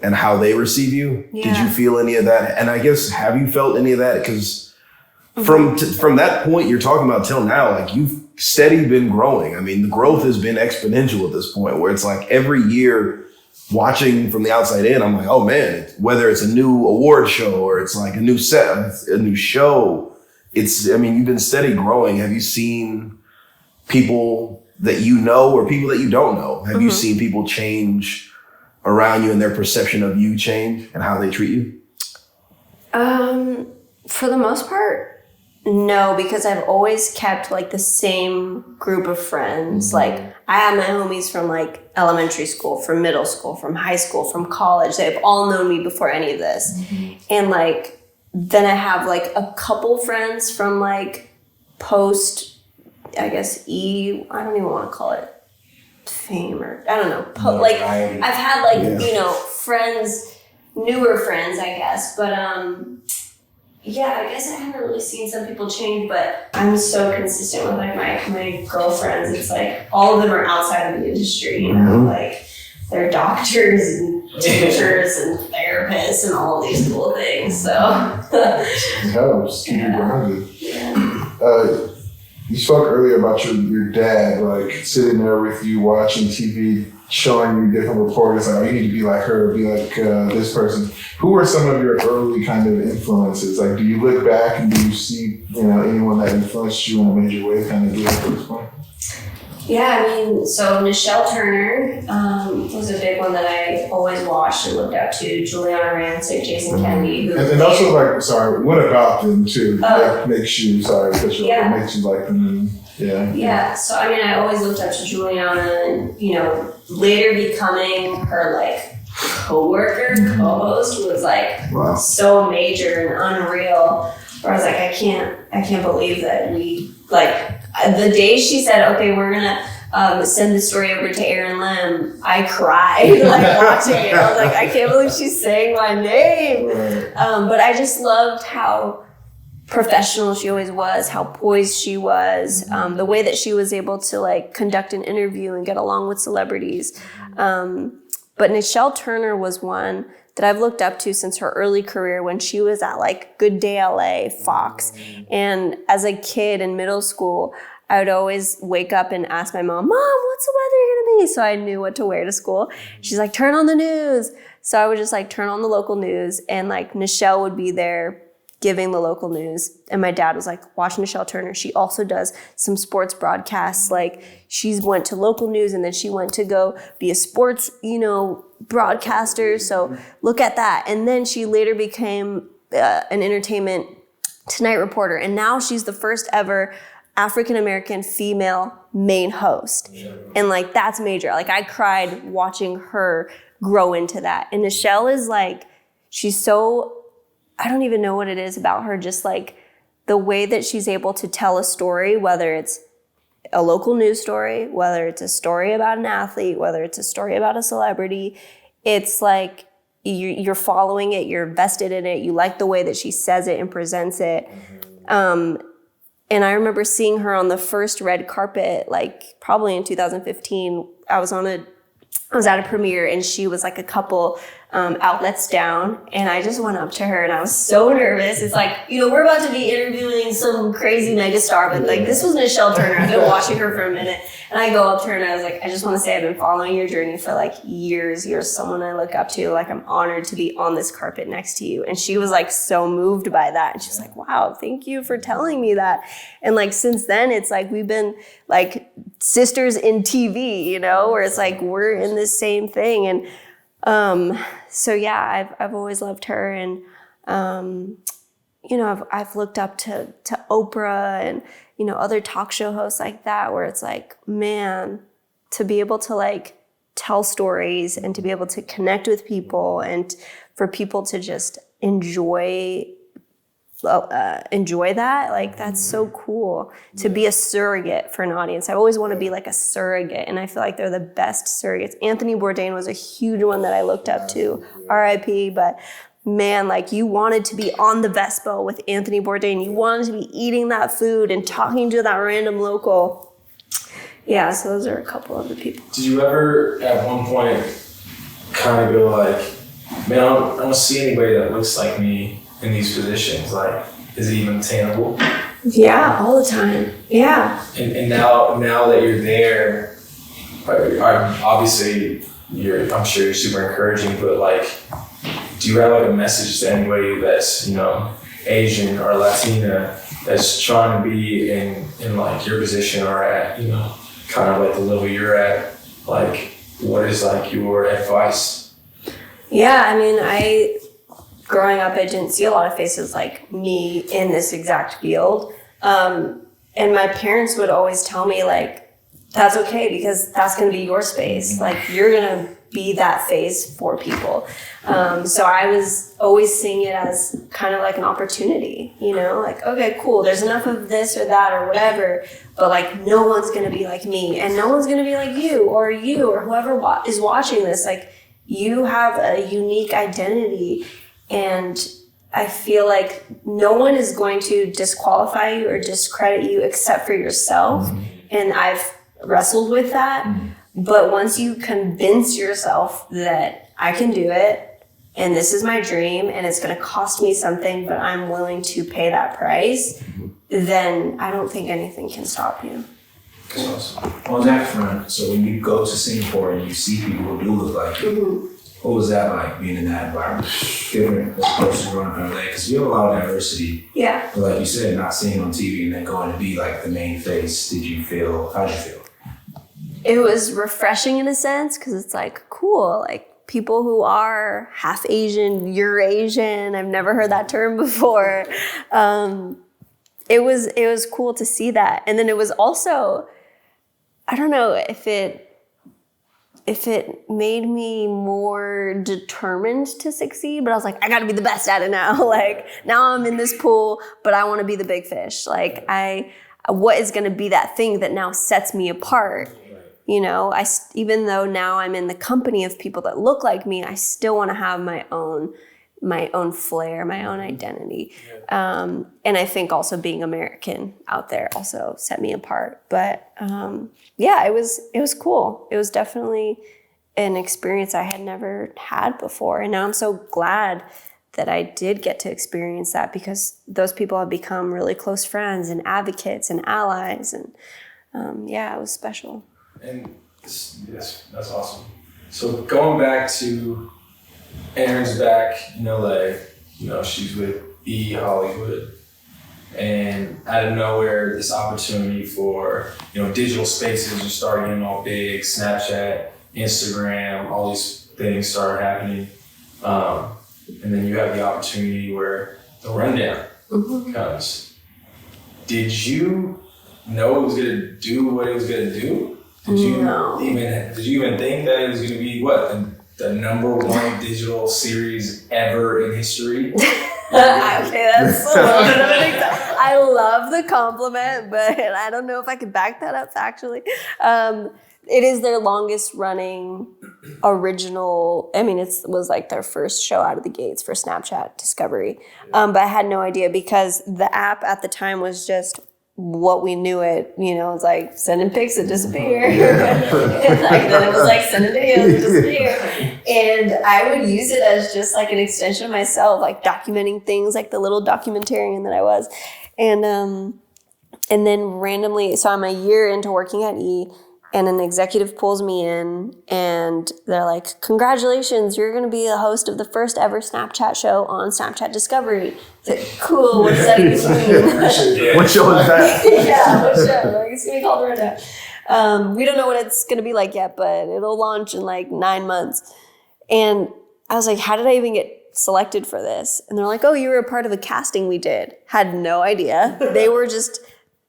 and how they receive you. Yeah. Did you feel any of that? And I guess, have you felt any of that? Because from that point you're talking about till now, like you've steady been growing. I mean, the growth has been exponential at this point where it's like every year watching from the outside in, I'm like, oh man, whether it's a new award show or it's like a new set, a new show, I mean, you've been steady growing. Have you seen people that you know or people that you don't know? Have you seen people change around you and their perception of you change and how they treat you? For the most part, no, because I've always kept like the same group of friends. Like I have my homies from like elementary school, from middle school, from high school, from college. They've all known me before any of this. And like, then I have like a couple friends from like post, I guess, I don't even want to call it fame or I don't know. Like I've had like, you know, friends, newer friends, I guess. But yeah, I guess I haven't really seen some people change, but I'm so consistent with like my girlfriends. It's like all of them are outside of the industry, you know, like they're doctors and teachers and therapists and all these cool things. So It helps keep you grounded. yeah. You spoke earlier about your dad, like sitting there with you watching TV, showing you different reporters, like, oh, you need to be like her, be like this person. Who were some of your early kind of influences? Like, do you look back and do you see, anyone that influenced you in a major way kind of get to this point? Yeah, I mean, so Nichelle Turner was a big one that I always watched and looked up to. Juliana Rancic, Jason Kennedy. And also, like, sorry, what about them too? That makes you, sorry, because Yeah. what makes you like them? And, yeah. Yeah, so I mean, I always looked up to Juliana and, later becoming her, like, co-worker, co-host was, like, Wow. so major and unreal. Where I was like, I can't believe that we, like, the day she said, okay, we're gonna send the story over to Aaron Lim, I cried, like, watching it. I was like, I can't believe she's saying my name. Right. But I just loved how professional she always was, how poised she was, the way that she was able to, like, conduct an interview and get along with celebrities. But Nichelle Turner was one that I've looked up to since her early career when she was at, like, Good Day LA, Fox. And as a kid in middle school, I would always wake up and ask my mom, what's the weather gonna be? So I knew what to wear to school. She's like, turn on the news. So I would just, like, turn on the local news, and, like, Nichelle would be there giving the local news. And my dad was like, watch Nichelle Turner. She also does some sports broadcasts. Like, she's went to local news and then she went to go be a sports, broadcaster. So look at that. And then she later became an Entertainment Tonight reporter. And now she's the first ever African-American female main host. And, like, that's major. Like, I cried watching her grow into that. And Nichelle is, like, she's so, I don't even know what it is about her, just, like, the way that she's able to tell a story, whether it's a local news story, whether it's a story about an athlete, whether it's a story about a celebrity. It's like you're following it, you're invested in it, you like the way that she says it and presents it. And I remember seeing her on the first red carpet, like, probably in 2015. I was at a premiere and she was, like, a couple outlets down, and I just went up to her and I was so nervous. It's like, we're about to be interviewing some crazy megastar, but, like, this was Nichelle Turner. I've been watching her for a minute, and I go up to her and I was like, I just want to say I've been following your journey for, like, years. You're someone I look up to. Like, I'm honored to be on this carpet next to you. And she was, like, so moved by that, and she's like, wow, thank you for telling me that. And, like, since then it's like we've been, like, sisters in TV, where it's like we're in this same thing. And so yeah, I've always loved her, and I've looked up to Oprah and other talk show hosts like that, where it's like, man, to be able to, like, tell stories and to be able to connect with people and for people to just enjoy that, like, that's so cool to be a surrogate for an audience. I always want to be, like, a surrogate, and I feel like they're the best surrogates. Anthony Bourdain was a huge one that I looked up to, RIP, but man, like, you wanted to be on the Vespa with Anthony Bourdain. You wanted to be eating that food and talking to that random local. Yeah, so those are a couple of the people. Did you ever at one point kind of go like, man, I don't see anybody that looks like me in these positions? Like, is it even attainable? Yeah, all the time. Yeah. And now that you're there, obviously I'm sure you're super encouraging, but, like, do you have, like, a message to anybody that's, Asian or Latina that's trying to be in like your position or at, kind of like the level you're at? Like, what is, like, your advice? Yeah, I mean, growing up, I didn't see a lot of faces like me in this exact field. And my parents would always tell me, like, that's okay, because that's going to be your space. Like, you're going to be that face for people. So I was always seeing it as kind of like an opportunity, like, okay, cool, there's enough of this or that or whatever, but, like, no one's going to be like me, and no one's going to be like you or whoever is watching this. Like, you have a unique identity, and I feel like no one is going to disqualify you or discredit you except for yourself. And I've wrestled with that. But once you convince yourself that I can do it and this is my dream and it's going to cost me something, but I'm willing to pay that price, then I don't think anything can stop you. So, on that front, so when you go to Singapore and you see people who do look like you, what was that like being in that environment? Different as opposed to growing up in LA? Because you have a lot of diversity. Yeah. But like you said, not seeing on TV and then going to be like the main face, how'd you feel? It was refreshing in a sense because it's like, cool, like people who are half Asian, Eurasian, I've never heard that term before. It was cool to see that. And then it was also, I don't know if it made me more determined to succeed, but I was like, I gotta be the best at it now. Like now I'm in this pool, but I want to be the big fish. Like what is going to be that thing that now sets me apart? You know, even though now I'm in the company of people that look like me, I still want to have my own flair, my own identity. And I think also being American out there also set me apart. But yeah, it was cool. It was definitely an experience I had never had before. And now I'm so glad that I did get to experience that because those people have become really close friends and advocates and allies. And yeah, it was special. And yes, that's awesome. So going back to Erin's back in LA, you know, she's with E Hollywood, and out of nowhere, this opportunity for, you know, digital spaces just started getting all big. Snapchat, Instagram, all these things started happening, and then you have the opportunity where the rundown comes. Did you know it was gonna do what it was gonna do? Did you even think that it was gonna be the number one digital series ever in history? Okay, that's a little bit of an example. I love the compliment, but I don't know if I could back that up factually. It is their longest running original. I mean, it was like their first show out of the gates for Snapchat Discovery. But I had no idea because the app at the time was just what we knew it, you know, it's like sending pics that disappear. And like, then it was like sending videos that disappear. And I would use it as just like an extension of myself, like documenting things, like the little documentarian that I was. And then randomly, so I'm a year into working at E, and an executive pulls me in and they're like, congratulations, you're going to be the host of the first ever Snapchat show on Snapchat Discovery. It's like, cool, what does that even mean? What show is that? Yeah, what show? Like, it's going to be called Rundown. We don't know what it's going to be like yet, but it'll launch in like 9 months. And I was like, how did I even get selected for this? And they're like, oh, you were a part of a casting we did. Had no idea. They were just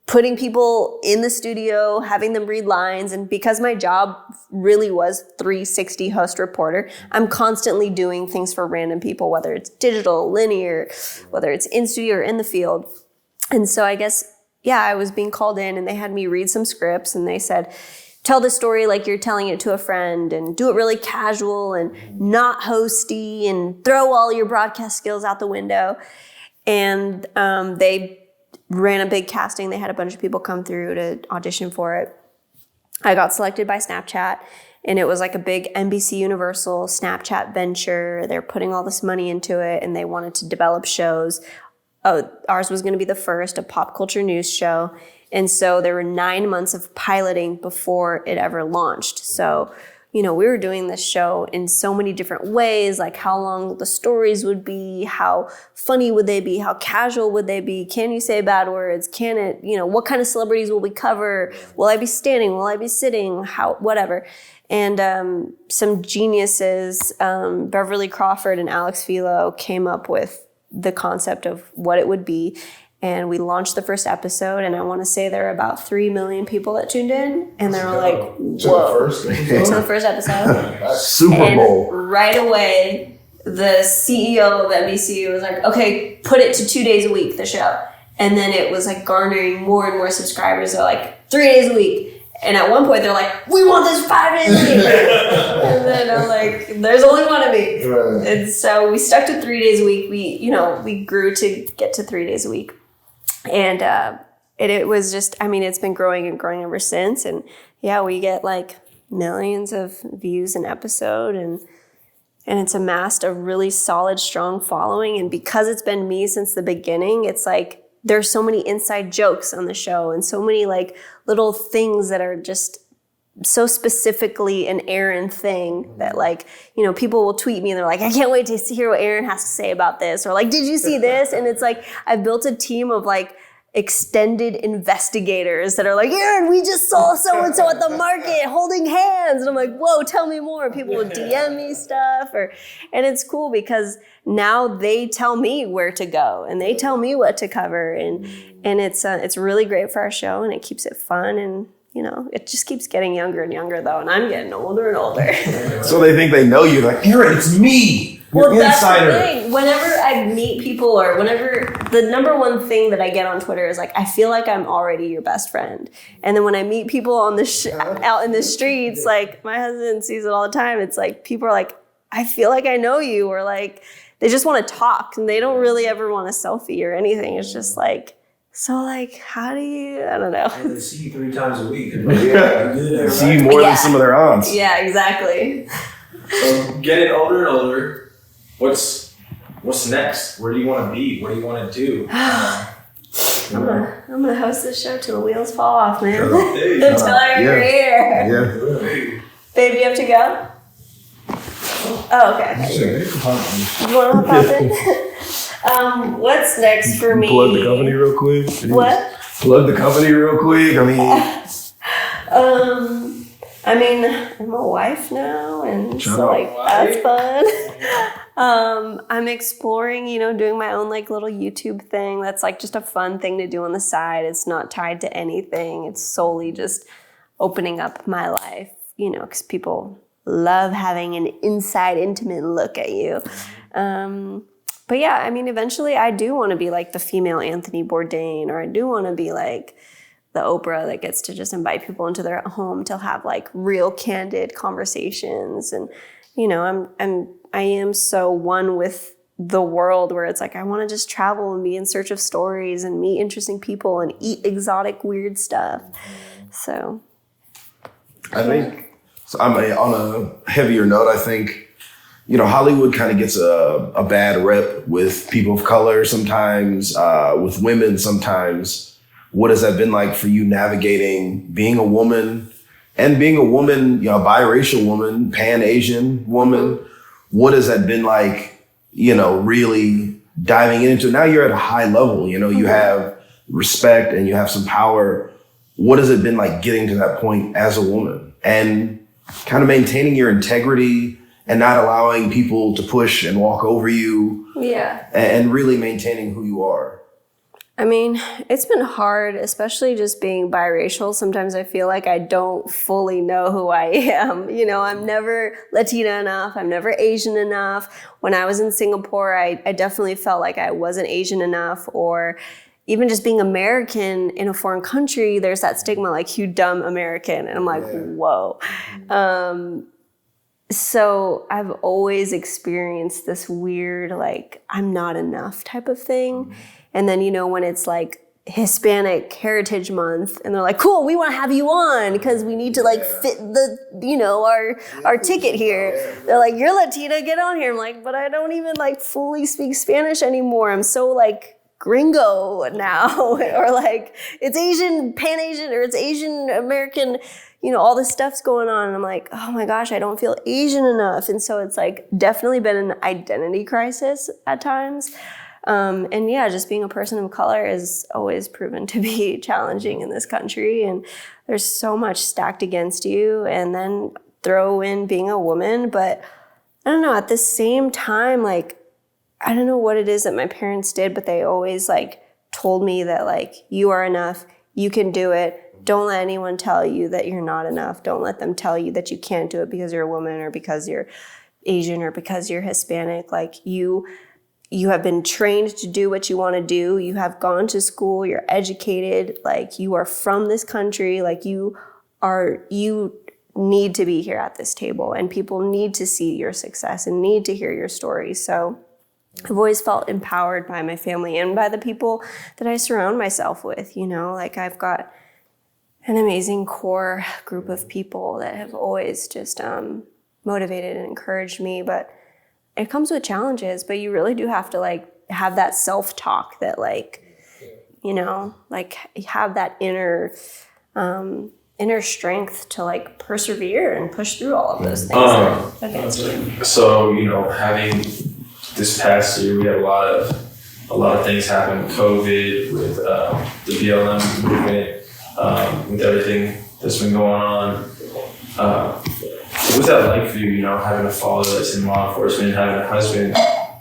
putting people in the studio, having them read lines. And because my job really was 360 host reporter, I'm constantly doing things for random people, whether it's digital, linear, whether it's in studio or in the field. And so I guess, yeah, I was being called in and they had me read some scripts and they said, tell the story like you're telling it to a friend and do it really casual and not hosty and throw all your broadcast skills out the window. And they ran a big casting. They had a bunch of people come through to audition for it. I got selected by Snapchat, and it was like a big NBC Universal Snapchat venture. They're putting all this money into it, and they wanted to develop shows. Oh, ours was going to be the first, a pop culture news show. And so there were 9 months of piloting before it ever launched. So, you know, we were doing this show in so many different ways, like how long the stories would be, how funny would they be, how casual would they be, can you say bad words, can it, you know, what kind of celebrities will we cover, will I be standing, will I be sitting, how, whatever. And some geniuses, Beverly Crawford and Alex Philo, came up with the concept of what it would be. And we launched the first episode, and I want to say there were about 3 million people that tuned in, and they were like, whoa. To the first episode. Super Bowl. And right away, the CEO of NBC was like, okay, put it to 2 days a week, the show. And then it was like garnering more and more subscribers. So like 3 days a week. And at one point, they're like, we want this 5 days a week. And then I'm like, there's only one of me. Right. And so we stuck to 3 days a week. We grew to get to 3 days a week. And it was just, I mean, it's been growing and growing ever since. And yeah, we get like millions of views an episode, and it's amassed a really solid, strong following. And because it's been me since the beginning, it's like there's so many inside jokes on the show and so many like little things that are just so specifically an Aaron thing that like, you know, people will tweet me and they're like, I can't wait to hear what Aaron has to say about this. Or like, did you see this? And it's like, I've built a team of like extended investigators that are like, Aaron, we just saw so-and-so at the market holding hands. And I'm like, whoa, tell me more. People would DM me stuff and it's cool because now they tell me where to go and they tell me what to cover. And it's really great for our show and it keeps it fun. And you know, it just keeps getting younger and younger though, and I'm getting older and older. So they think they know you, like, Aaron, it's me, your insider. That's the thing. Whenever I meet people or whenever, the number one thing that I get on Twitter is like, I feel like I'm already your best friend. And then when I meet people on the out in the streets, like my husband sees it all the time, it's like, people are like, I feel like I know you, or like, they just want to talk and they don't really ever want a selfie or anything. It's just like, so like, how do you, I don't know. They see you 3 times a week. They see you more than some of their aunts. Yeah, exactly. So getting older and older, what's next? Where do you want to be? What do you want to do? I'm gonna host this show till the wheels fall off, man. Hey, Until you're here. Yeah. Babe, you have to go? Oh, okay. You want to hop in? What's next for me? Plug the company real quick. What? Plug the company real quick. I mean, I'm a wife now, and Shout so out. like that's fun. I'm exploring, you know, doing my own like little YouTube thing. That's like just a fun thing to do on the side. It's not tied to anything. It's solely just opening up my life, you know, because people love having an inside, intimate look at you. But yeah, I mean, eventually I do want to be like the female Anthony Bourdain, or I do want to be like the Oprah that gets to just invite people into their home to have like real candid conversations. And, you know, I am so one with the world where it's like, I want to just travel and be in search of stories and meet interesting people and eat exotic, weird stuff. So. I think, so on a heavier note, I think, you know, Hollywood kind of gets a bad rep with people of color sometimes, with women sometimes. What has that been like for you navigating being a woman and being a woman, you know, a biracial woman, Pan-Asian woman? What has that been like, you know, really diving into? Now you're at a high level, you know, you have respect and you have some power. What has it been like getting to that point as a woman and kind of maintaining your integrity and not allowing people to push and walk over you? Yeah. And really maintaining who you are? I mean, it's been hard, especially just being biracial. Sometimes I feel like I don't fully know who I am. You know, I'm never Latina enough. I'm never Asian enough. When I was in Singapore, I definitely felt like I wasn't Asian enough. Or even just being American in a foreign country, there's that stigma like, you dumb American. And I'm like, whoa. So I've always experienced this weird, like, I'm not enough type of thing. And then, you know, when it's like Hispanic Heritage Month and they're like, cool, we want to have you on because we need to like fit the, you know, our ticket here. They're like, you're Latina, get on here. I'm like, but I don't even like fully speak Spanish anymore. I'm so like gringo now. Or like, it's Asian, Pan-Asian, or it's Asian American, you know, all this stuff's going on. And I'm like, oh my gosh, I don't feel Asian enough. And so it's like definitely been an identity crisis at times. And yeah, just being a person of color is always proven to be challenging in this country. And there's so much stacked against you. And then throw in being a woman. But I don't know, at the same time, like, I don't know what it is that my parents did, but they always like told me that like, you are enough, you can do it. Don't let anyone tell you that you're not enough. Don't let them tell you that you can't do it because you're a woman or because you're Asian or because you're Hispanic. Like you have been trained to do what you want to do. You have gone to school, you're educated, like you are from this country, like you need to be here at this table and people need to see your success and need to hear your story. So I've always felt empowered by my family and by the people that I surround myself with, you know, like I've got an amazing core group of people that have always just motivated and encouraged me. But it comes with challenges, but you really do have to like have that self-talk that like, you know, like have that inner strength to like persevere and push through all of those things against you. So, you know, having this past year, we had a lot of things happen with COVID, with the BLM movement, with everything that's been going on. What's that like for you, you know, having a father that's in law enforcement, having a husband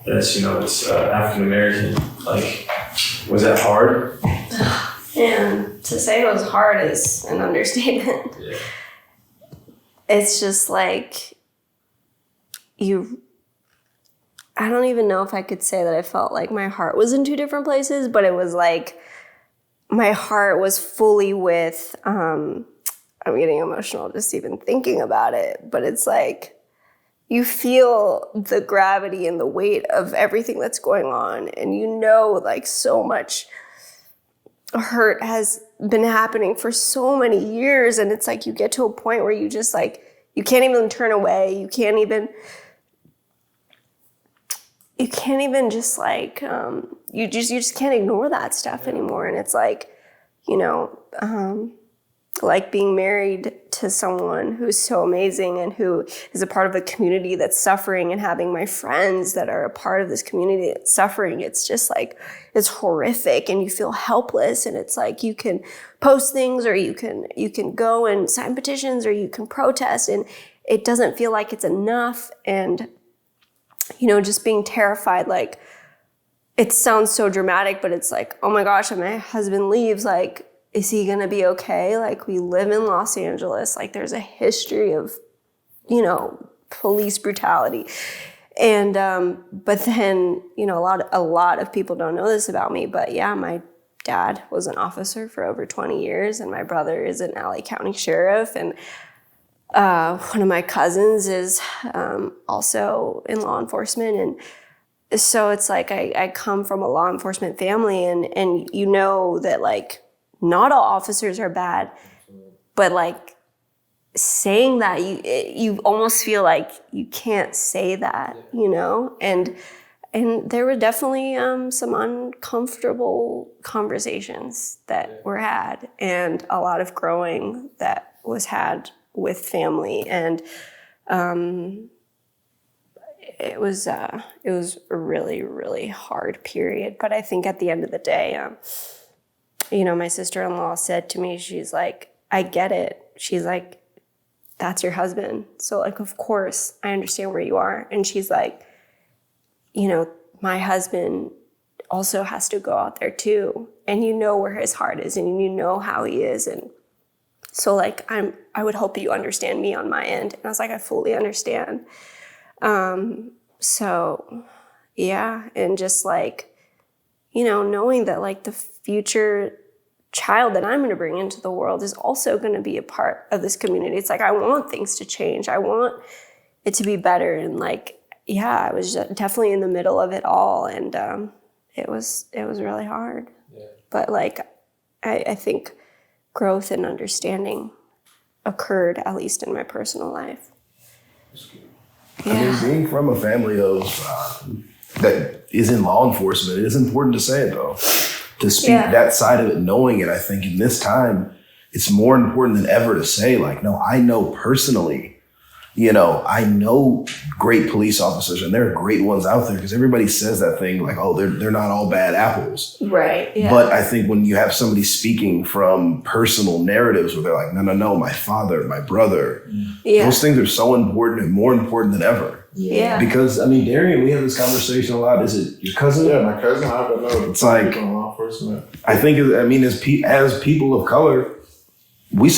that's, you know, that's African American? Like, was that hard? And to say it was hard is an understatement. Yeah. It's just like I don't even know if I could say that I felt like my heart was in two different places, but it was like my heart was fully with, I'm getting emotional just even thinking about it, but it's like you feel the gravity and the weight of everything that's going on, and you know like so much hurt has been happening for so many years, and it's like you get to a point where you just like, you can't even turn away, you can't even just like you just can't ignore that stuff anymore. And it's like, you know, like being married to someone who's so amazing and who is a part of a community that's suffering, and having my friends that are a part of this community that's suffering. It's just like, it's horrific, and you feel helpless. And it's like you can post things, or you can go and sign petitions, or you can protest, and it doesn't feel like it's enough. And you know, just being terrified, like, it sounds so dramatic, but it's like, oh my gosh, if my husband leaves, like, is he gonna be okay? Like, we live in Los Angeles, like, there's a history of, you know, police brutality. And, but then, you know, a lot of people don't know this about me, but yeah, my dad was an officer for over 20 years, and my brother is an LA County sheriff, and one of my cousins is also in law enforcement. And so it's like I come from a law enforcement family, and you know that like not all officers are bad, but like saying that, you almost feel like you can't say that, you know? And there were definitely some uncomfortable conversations that were had, and a lot of growing that was had with family. And it was a really, really hard period. But I think at the end of the day, you know, my sister-in-law said to me, she's like, I get it. She's like, that's your husband. So like, of course, I understand where you are. And she's like, you know, my husband also has to go out there too. And you know where his heart is, and you know how he is. And so like, I would hope that you understand me on my end. And I was like, I fully understand. So yeah. And just like, you know, knowing that like the future child that I'm going to bring into the world is also going to be a part of this community. It's like, I want things to change. I want it to be better. And like, yeah, I was definitely in the middle of it all. And it was really hard. Yeah. But like, I think growth and understanding occurred, at least in my personal life. Yeah. I mean, being from a family of that is in law enforcement, it is important to say it though. To speak that side of it, knowing it, I think in this time, it's more important than ever to say like, no, I know personally, you know, I know great police officers, and there are great ones out there, because everybody says that thing like, oh, they're not all bad apples. Right. Yeah. But I think when you have somebody speaking from personal narratives where they're like, no, my father, my brother, those things are so important, and more important than ever. Yeah. Because I mean, Darian, we have this conversation a lot. Is it your cousin? Yeah, my cousin. I don't know. It's like, I think, I mean, as people of color, I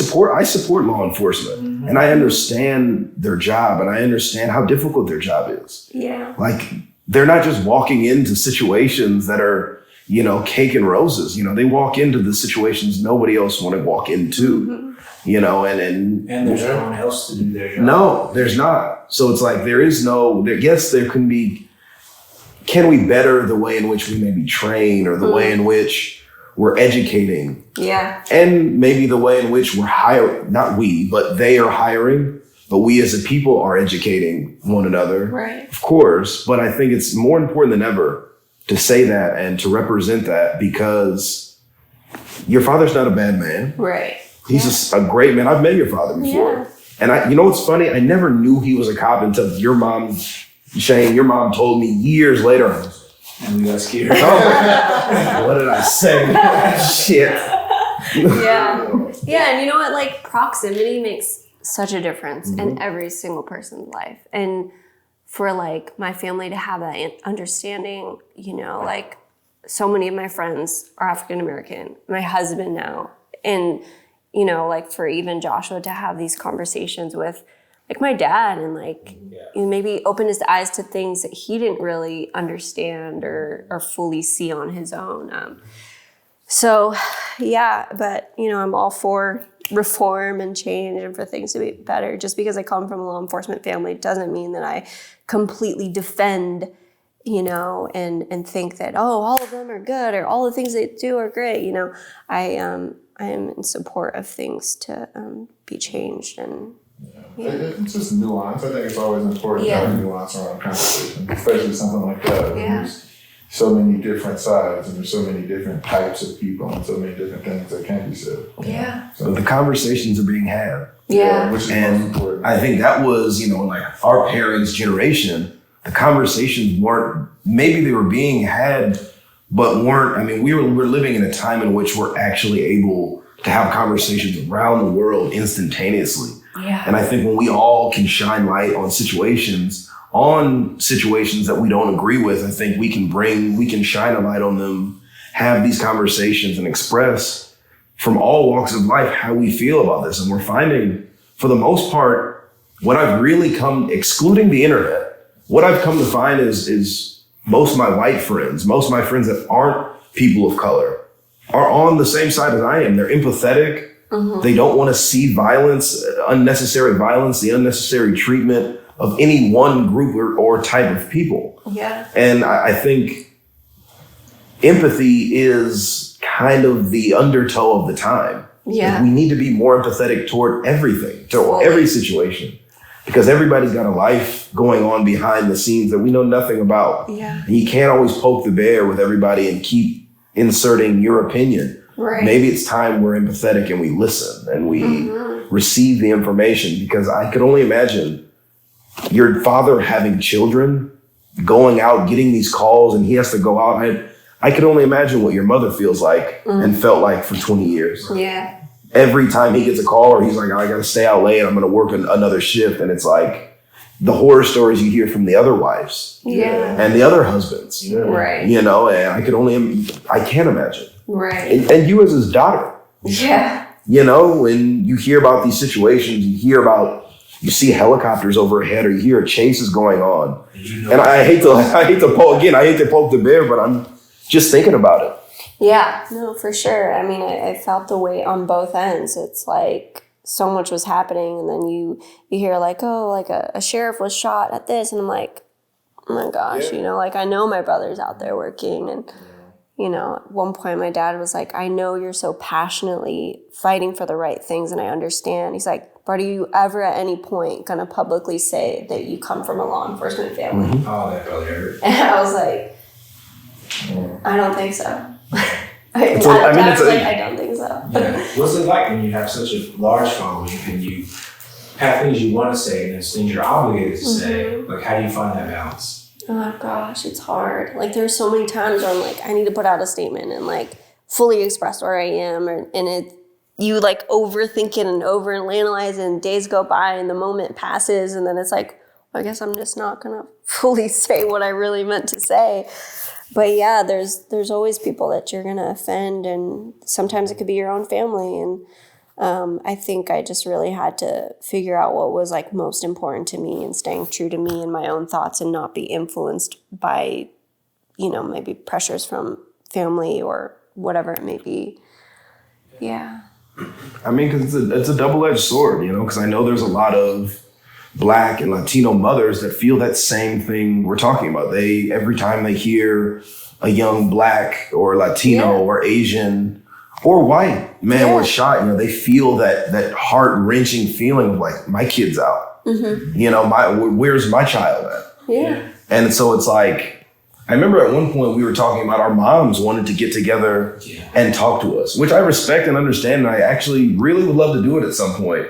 support law enforcement, and I understand their job, and I understand how difficult their job is. Yeah. Like, they're not just walking into situations that are, you know, cake and roses. You know, they walk into the situations nobody else want to walk into, you know, and there's no one else to do their job. No, there's not. So it's like, there can we better the way in which we maybe train, or the way in which we're educating. Yeah. And maybe the way in which we're hiring, not we, but they are hiring, but we as a people are educating one another. Right. Of course, but I think it's more important than ever to say that and to represent that, because your father's not a bad man. Right. He's a great man. I've met your father before. Yeah. And you know what's funny? I never knew he was a cop until your mom, Shane, your mom told me years later. And we got scared. Oh, what did I say? Shit. Yeah. Yeah. And you know what? Like, proximity makes such a difference in every single person's life. And for like my family to have that understanding, you know, like so many of my friends are African American, my husband now. And, you know, like for even Joshua to have these conversations with like my dad and like you know, maybe open his eyes to things that he didn't really understand or fully see on his own. So yeah, but you know, I'm all for reform and change and for things to be better. Just because I come from a law enforcement family doesn't mean that I completely defend, you know, and think that, oh, all of them are good or all the things they do are great. You know, I am in support of things to be changed. And it's just nuance. I think it's always important to have nuance around conversation, especially something like that. There's so many different sides and there's so many different types of people and so many different things that can be said. Yeah. So the conversations are being had. Yeah. Which is And most important. I think that was, you know, like our parents' generation, the conversations weren't, maybe they were being had, but weren't, I mean, we're living in a time in which we're actually able to have conversations around the world instantaneously. Yeah. And I think when we all can shine light on situations that we don't agree with, I think we can shine a light on them, have these conversations and express from all walks of life how we feel about this. And we're finding, for the most part, what I've really excluding the internet, what I've come to find is most of my white friends, most of my friends that aren't people of color are on the same side as I am. They're empathetic. They don't want to see violence, unnecessary violence, the unnecessary treatment of any one group or type of people. Yeah. And I think empathy is kind of the undertow of the time. Yeah. We need to be more empathetic toward everything, toward every situation, because everybody's got a life going on behind the scenes that we know nothing about. Yeah. And you can't always poke the bear with everybody and keep inserting your opinion. Right. Maybe it's time we're empathetic and we listen and we receive the information, because I could only imagine your father having children, going out, getting these calls, and he has to go out. I could only imagine what your mother feels like and felt like for 20 years. Yeah. Every time he gets a call or he's like, I got to stay out late, I'm going to work another shift. And it's like the horror stories you hear from the other wives and the other husbands, Right. you know, and I can't imagine. Right. And you as his daughter, Yeah. you know, when you hear about these situations, you see helicopters overhead or you hear chases going on. And I hate to poke the bear, but I'm just thinking about it. Yeah, no, for sure. I mean, I felt the weight on both ends. It's like so much was happening, and then you hear like, oh, like a sheriff was shot at this, and I'm like, oh my gosh, you know, like I know my brother's out there working, and you know, at one point my dad was like, I know you're so passionately fighting for the right things, and I understand. He's like, but are you ever at any point gonna publicly say that you come from a law enforcement family? Oh, that probably hurt. And I was like, I don't think so. I don't think so. Yeah. What's it like when you have such a large following and you have things you want to say and there's things you're obligated to say? Like, how do you find that balance? Oh gosh, it's hard. Like there's so many times where I'm like, I need to put out a statement and like fully express where I am, and you like overthink it and overanalyze it, and days go by and the moment passes, and then it's like, well, I guess I'm just not gonna fully say what I really meant to say. But yeah, there's always people that you're gonna offend, and sometimes it could be your own family. And I think I just really had to figure out what was like most important to me and staying true to me and my own thoughts and not be influenced by, you know, maybe pressures from family or whatever it may be. Yeah. I mean, because it's a double-edged sword, you know, because I know there's a lot of Black and Latino mothers that feel that same thing we're talking about. Every time they hear a young Black or Latino or Asian or white man was shot, they feel that heart-wrenching feeling of like, my kid's out. Where's my child at? Yeah. And so it's like, I remember at one point we were talking about our moms wanted to get together and talk to us, which I respect and understand. And I actually really would love to do it at some point.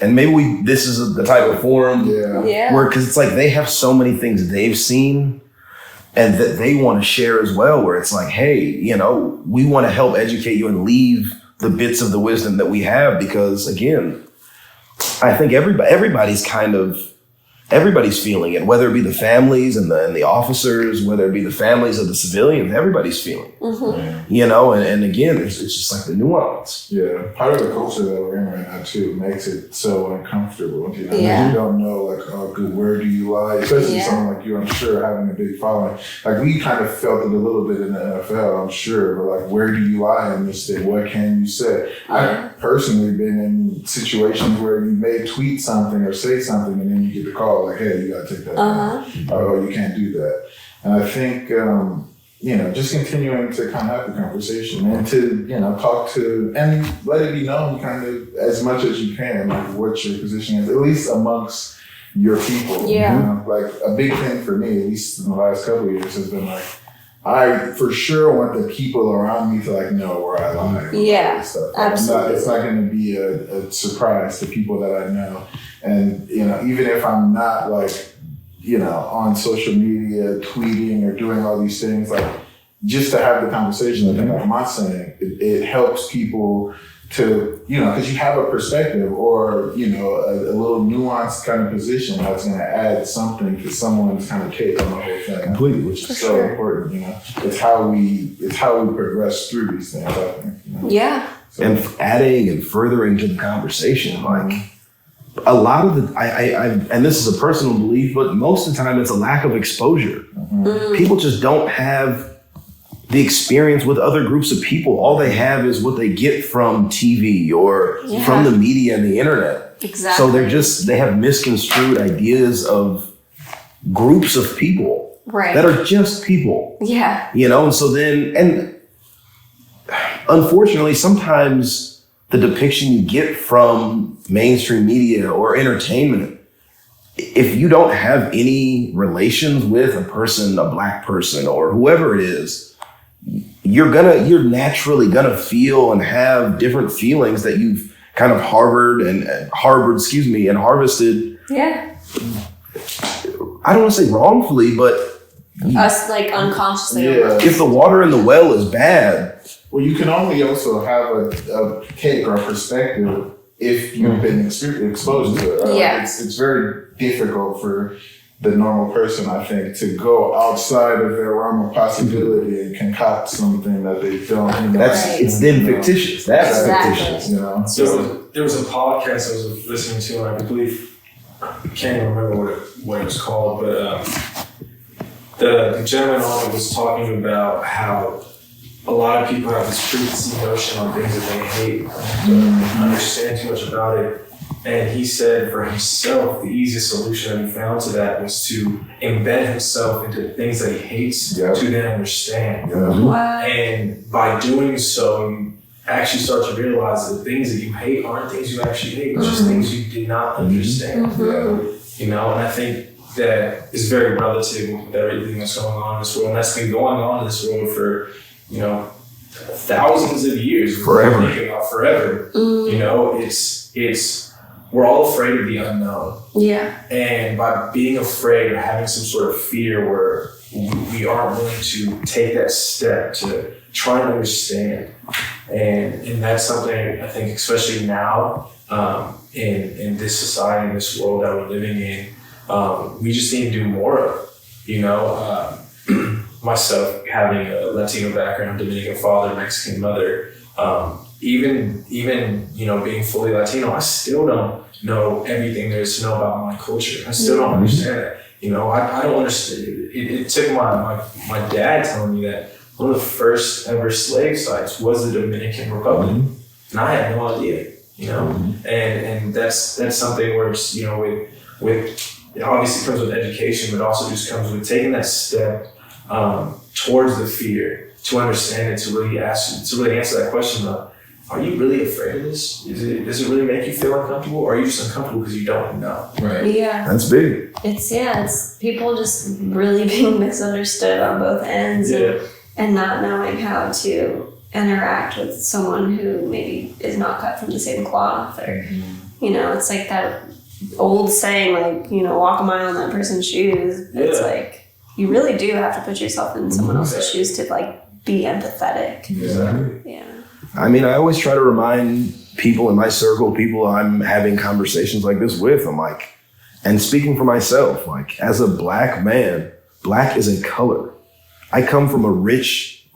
And maybe this is the type of forum where, because it's like they have so many things they've seen and that they want to share as well, where it's like, hey, we want to help educate you and leave the bits of the wisdom that we have, because again, I think everybody's feeling it, whether it be the families and the officers, whether it be the families of the civilians, everybody's feeling it. And again, it's just like the nuance. Yeah, part of the culture that we're in right now too makes it so uncomfortable. You don't know, like, oh, good, where do you lie? Especially someone like you, I'm sure, having a big following. Like, we kind of felt it a little bit in the NFL, I'm sure, but like, where do you lie in this thing? What can you say? I've personally been in situations where you may tweet something or say something and then you get the call like, hey, you gotta take that down. Oh, you can't do that. And I think, just continuing to kind of have the conversation and to, talk to and let it be known kind of as much as you can, like what your position is, at least amongst your people. Yeah. Like a big thing for me, at least in the last couple of years, has been like, I for sure want the people around me to like know where I lie. Yeah, stuff. absolutely. It's not going to be a surprise to people that I know. And, even if I'm not like, on social media, tweeting or doing all these things, like just to have the conversation, like I'm not saying, it helps people to, because you have a perspective or, a little nuanced kind of position that's going to add something to someone's kind of take on the whole thing. Completely. Which is so important, It's how we progress through these things, I think. Yeah. So, And adding and furthering to the conversation, like a lot of the, and this is a personal belief, but most of the time it's a lack of exposure. People just don't have the experience with other groups of people. All they have is what they get from TV or from the media and the internet. Exactly. So they have misconstrued ideas of groups of people that are just people. Yeah. And so and unfortunately, sometimes the depiction you get from mainstream media or entertainment, if you don't have any relations with a person, a Black person or whoever it is, you're naturally gonna feel and have different feelings that you've kind of harbored and harvested. Yeah. I don't want to say wrongfully, but Us like unconsciously. if the water in the well is bad. Well, you can only also have a take or a perspective if you've been exposed to it. Right? Yeah. It's very difficult for the normal person, I think, to go outside of their realm of possibility and concoct something that they don't. It's then fictitious. That's fictitious. There was a podcast I was listening to, and I believe I can't even remember what it was called, but the gentleman on it was talking about how a lot of people have this preconceived notion on things that they hate, don't understand too much about it. And he said for himself, the easiest solution that he found to that was to embed himself into the things that he hates to then understand. Wow. And by doing so, you actually start to realize that the things that you hate aren't things you actually hate, but just things you did not understand. And I think that is very relative with everything that's going on in this world. And that's been going on in this world for, thousands of years. Forever. It's we're all afraid of the unknown. Yeah. And by being afraid or having some sort of fear where we aren't willing to take that step to try and understand. And that's something I think, especially now, in this society, in this world that we're living in, we just need to do more of. Myself having a Latino background, Dominican father, Mexican mother, even being fully Latino, I still don't know everything there is to know about my culture. I still don't understand it. I don't understand. It took my dad telling me that one of the first ever slave sites was the Dominican Republic, and I had no idea. And that's something where it's, with it obviously comes with education, but also just comes with taking that step towards the fear, to understand it, to really answer that question of, are you really afraid of this? Does it really make you feel uncomfortable, or are you just uncomfortable because you don't know? Right. Yeah. That's big. It's people just really being misunderstood on both ends and not knowing how to interact with someone who maybe is not cut from the same cloth, or it's like that old saying, like, walk a mile in that person's shoes. It's like you really do have to put yourself in someone else's shoes to like be empathetic. Exactly. Yeah. I mean, I always try to remind people in my circle, people I'm having conversations like this with, I'm like, and speaking for myself, like, as a black man, black is a color. I come from a rich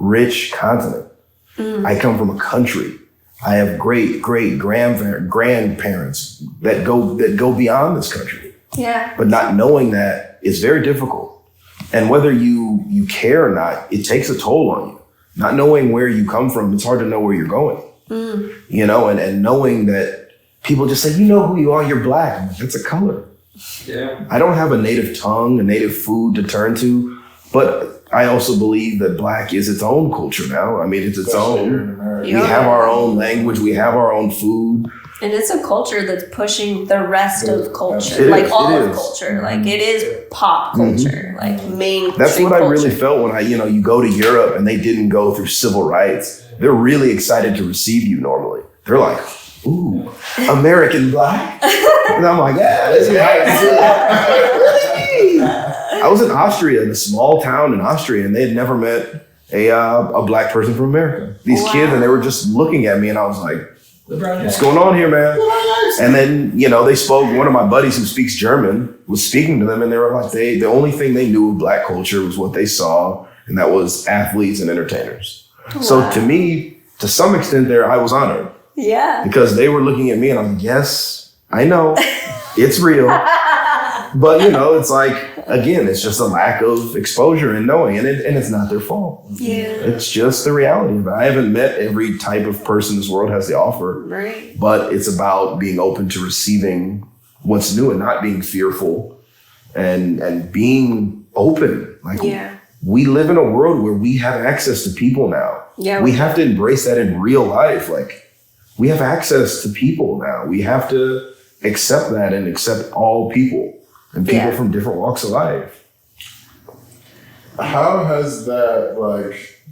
continent. I come from a country. I have great grandparents that go beyond this country. Yeah. But not knowing that is very difficult. And whether you care or not, it takes a toll on you. Not knowing where you come from, it's hard to know where you're going. And knowing that people just say, you know who you are, you're black. I'm like, that's a color. Yeah. I don't have a native tongue, a native food to turn to, but I also believe that black is its own culture now. I mean, it's its own. We have our own language. We have our own food. And it's a culture that's pushing the rest of culture, It like is, all it of is. culture. Like it is pop culture, like mainstream. That's what I really culture. felt when you go to Europe and they didn't go through civil rights. They're really excited to receive you normally. They're like, ooh, American black? And I'm like, yeah, this is I was in Austria, in a small town in Austria, and they had never met a black person from America. These kids, and they were just looking at me, and I was like, what's going on here, man? And then, they spoke, one of my buddies who speaks German was speaking to them, and they were like, the only thing they knew of black culture was what they saw, and that was athletes and entertainers. Wow. So to me, to some extent there, I was honored. Yeah. Because they were looking at me and I'm like, yes, I know, it's real. But, it's like, again, it's just a lack of exposure and knowing, and it's not their fault. Yeah. It's just the reality of it. I haven't met every type of person this world has to offer. Right. But it's about being open to receiving what's new and not being fearful and being open. Like, we live in a world where we have access to people now. Yeah. We have to embrace that in real life. Like, we have access to people now. We have to accept that and accept all people and people from different walks of life. How has that,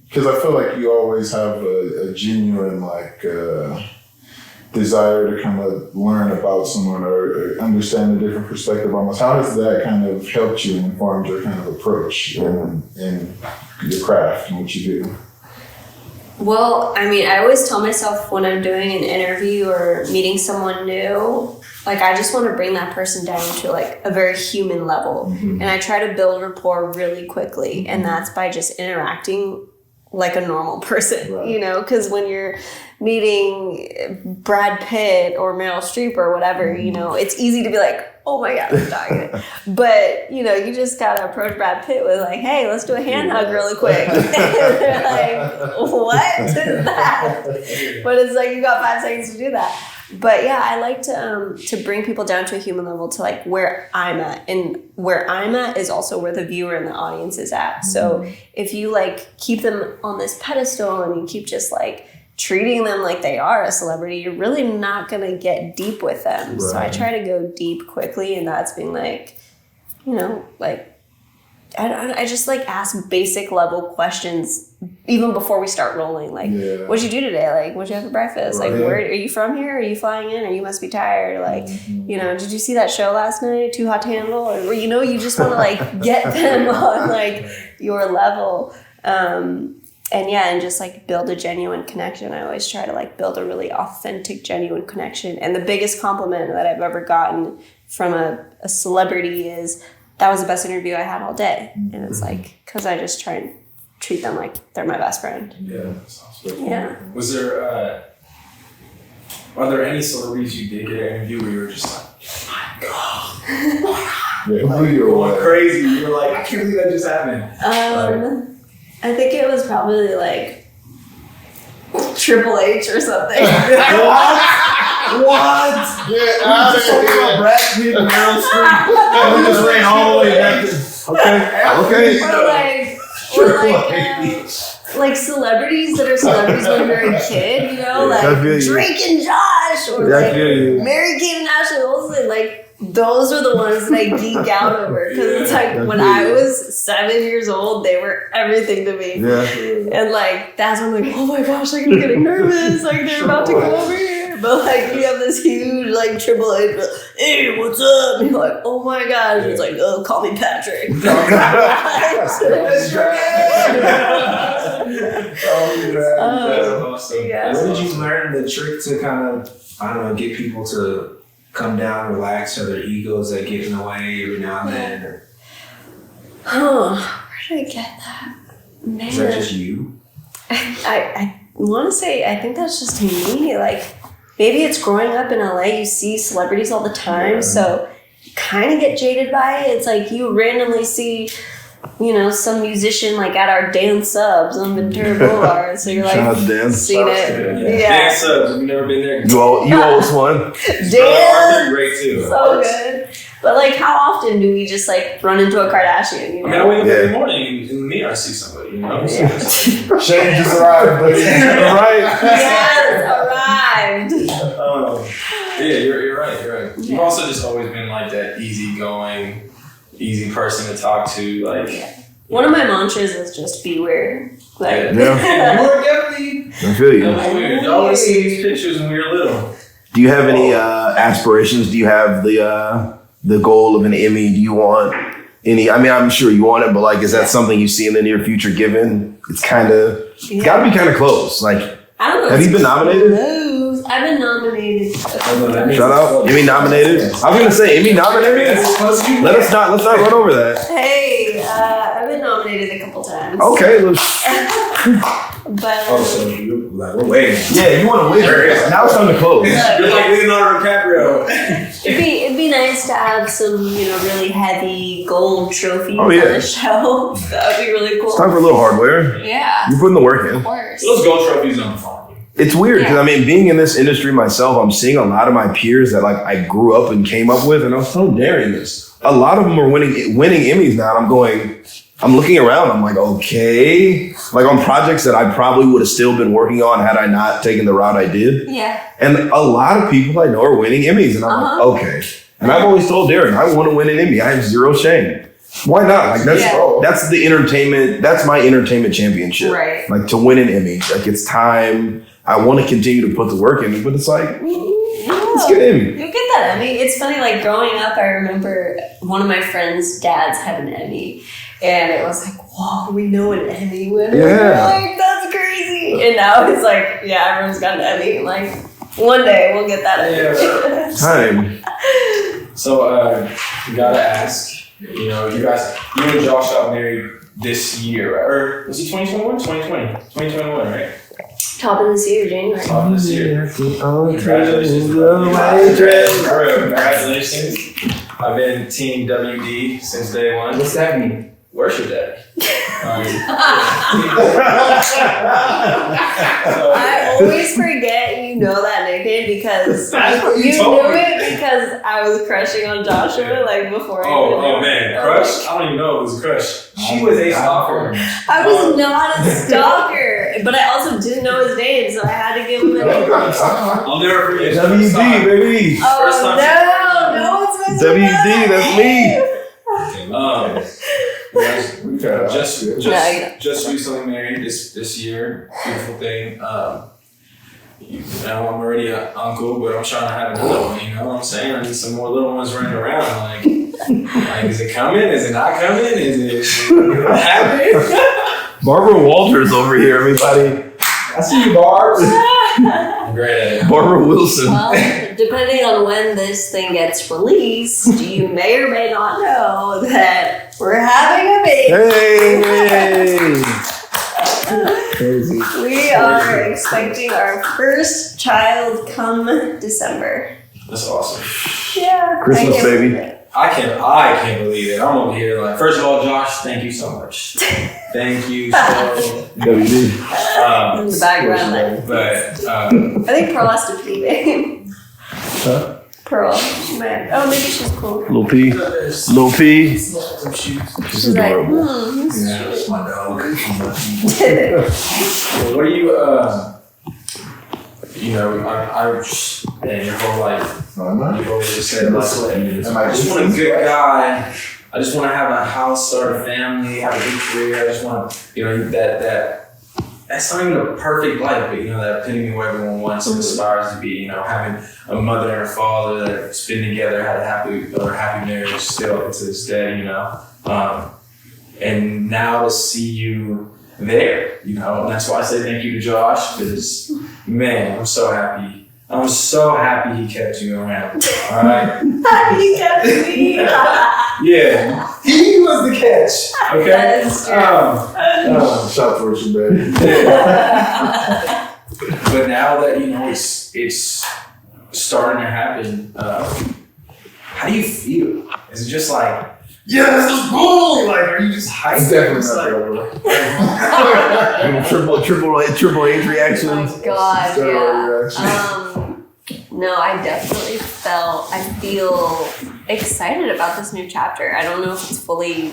because I feel like you always have a genuine, desire to kind of learn about someone or understand a different perspective almost. How has that kind of helped you and informed your kind of approach in your craft and what you do? Well, I mean, I always tell myself when I'm doing an interview or meeting someone new, I just want to bring that person down to a very human level. And I try to build rapport really quickly. And that's by just interacting like a normal person, because when you're meeting Brad Pitt or Meryl Streep or whatever, it's easy to be like, oh my God, I'm dying. But, you just got to approach Brad Pitt with hey, let's do a hand hug really quick. And they're like, what is that? But it's you got 5 seconds to do that. But yeah, I like to bring people down to a human level to where I'm at, and where I'm at is also where the viewer and the audience is at. So if you keep them on this pedestal and you keep just treating them like they are a celebrity, you're really not going to get deep with them. Right. So I try to go deep quickly, and that's being I just ask basic level questions even before we start rolling. What'd you do today? What'd you have for breakfast? Where are you from here? Are you flying in? Or you must be tired? Did you see that show last night? Too Hot to Handle? Or you just want to get them on your level. And just build a genuine connection. I always try to build a really authentic, genuine connection. And the biggest compliment that I've ever gotten from a celebrity is, that was the best interview I had all day. And it's because I just try and treat them like they're my best friend. Yeah, that sounds good. Yeah. Was there, are there any celebrities you did get an interview where you were just oh my God. Who blew you away? Crazy. You were I can't believe that just happened. I think it was probably Triple H or something. What? Get We out just of talking about here. Brad Pitt and Meryl Streep. And we just ran all the way back to. Okay. Or like celebrities that are celebrities when you're a kid, you know, I feel like you. Drake and Josh, or Yeah, I like feel you. Mary-Kate and Ashley Olsen. Like those are the ones that I geek out over because it's like I when feel I you. was 7 years old, they were everything to me. Yeah. And like that's when I'm like, oh my gosh, like I'm getting nervous, like they're about to come over here. But like you have this huge like Triple H, like, hey, what's up? And you're like, oh my gosh. It's like, oh, call me Patrick. Yeah. Where did you learn the trick to kind of, I don't know, get people to come down, relax, or their egos that get in the way every now and then? Or Huh, where did I get that? Man. is that just you? I want to say, I think that's just me. Like, maybe it's growing up in LA, you see celebrities all the time, so you kind of get jaded by it. It's like you randomly see, you know, some musician like at our dance subs on Ventura Boulevard, so you're like, Shout out to Dan. seen it. Yeah. Yeah. Dance subs. We've never been there. You always won. Arthur, Dance! great too. So good. But like, how often do we just like run into a Kardashian? You I know? mean, I wake up Yeah. every morning and in the mirror I see somebody, you know? Yeah. Shane just arrived, buddy. Right. Yes, arrived. Yeah, you're right. You've Yeah. also just always been like that easygoing, easy person to talk to. Like, One of my mantras is just be weird. Like, Yeah. we're definitely I feel you. weird. Y'all want to see these pictures when we were little. Do you have any aspirations? Do you have the goal of an Emmy? Do you want any? I mean, I'm sure you want it, but like, is that something you see in the near future? Given it's kind of, it's got to be kind of close. Like, I don't know. have you been nominated? No, I've been nominated. Shout out, Emmy nominated. I was gonna say Emmy nominated. Let's not run over that. Hey, I've been nominated a couple times. Okay, But Oh, so you like, we're waiting. yeah, you want to win. Now it's time to close. You're like Leonardo DiCaprio. it'd be nice to have some, you know, really heavy gold trophies Oh, yeah. on the show. That would be really cool. It's time for a little hardware. Yeah, You're putting the work in. of course. Those gold trophies on the farm. It's weird because Yeah. I mean, being in this industry myself, I'm seeing a lot of my peers that like I grew up and came up with, and I was so daring this. A lot of them are winning Emmys now. And I'm looking around. I'm like, okay, like on projects that I probably would have still been working on had I not taken the route I did. Yeah. And a lot of people I know are winning Emmys, and I'm like, okay. And I've always told Darren, I want to win an Emmy. I have zero shame. Why not? Like that's the entertainment. That's my entertainment championship. Right. Like to win an Emmy. Like it's time. I want to continue to put the work in, but it's like, let's get Emmy. You get that Emmy. It's funny, like growing up, I remember one of my friends' dads had an Emmy, and it was like, whoa, we know an Emmy winner. Yeah. Like, that's crazy. And now it's like, yeah, everyone's got an Emmy. Like, one day we'll get that Emmy. Time. So, you gotta ask, you know, you and Josh got married this year, right? Or was it 2021? 2020. 2021, right? Top of this year, January. Top of this year. Congratulations. Congratulations. I've been Team WD since day one. What's that mean? Worship Daddy. I always forget you know that nickname because That's what you told knew me. it because I was crushing on Joshua like before. I even Oh knew. man, crush? I don't even know if it was a crush. She was a stalker. I was not a stalker, but I also didn't know his name, so I had to give him a name. I'll never forget. WD, baby. First Oh time no, it's supposed to be WD, that's me. Just recently married this year. Beautiful thing. You know, I'm already an uncle, but I'm trying to have another one. You know what I'm saying? I need some more little ones running around. Like, is it coming? Is it not coming? Is it happening? Barbara Walters over here, everybody. I see you, Barbs. I'm great at it. Barbara Wilson. Well, depending on when this thing gets released, you may or may not know that we're having a baby. Hey. Crazy. We are expecting our first child come December. That's awesome. Yeah. Christmas, I can't baby. believe it. I can't believe it. I'm over here like, first of all, Josh, thank you so much. Thank you so WD. In the background there. But I think Pearl has to pee, babe. Pearl. She might. Oh, maybe she's cool. Little P. Little P. Some shoes. She's adorable. Yeah, that's my dog. What do you, man, your whole life, you've always just said, like, I just want a good guy. I just want to have a house, start a family, have a good career. I just want, that's not even a perfect life, but, that epitome where everyone wants and aspires to be, having a mother and a father that's been together, had a happy marriage still to this day, and now to see you there, and that's why I say thank you to Josh, because, man, I'm so happy. I'm so happy he kept you around. All right. He kept me. Yeah, he was the catch. Okay. That is true. Shout for you, baby. But now that it's starting to happen, how do you feel? Is it just like, yes, boom? Like, are you just hyped? It's definitely It's not like, triple H Oh reactions. my God, Steroid yeah. No, I definitely feel excited about this new chapter. I don't know if it's fully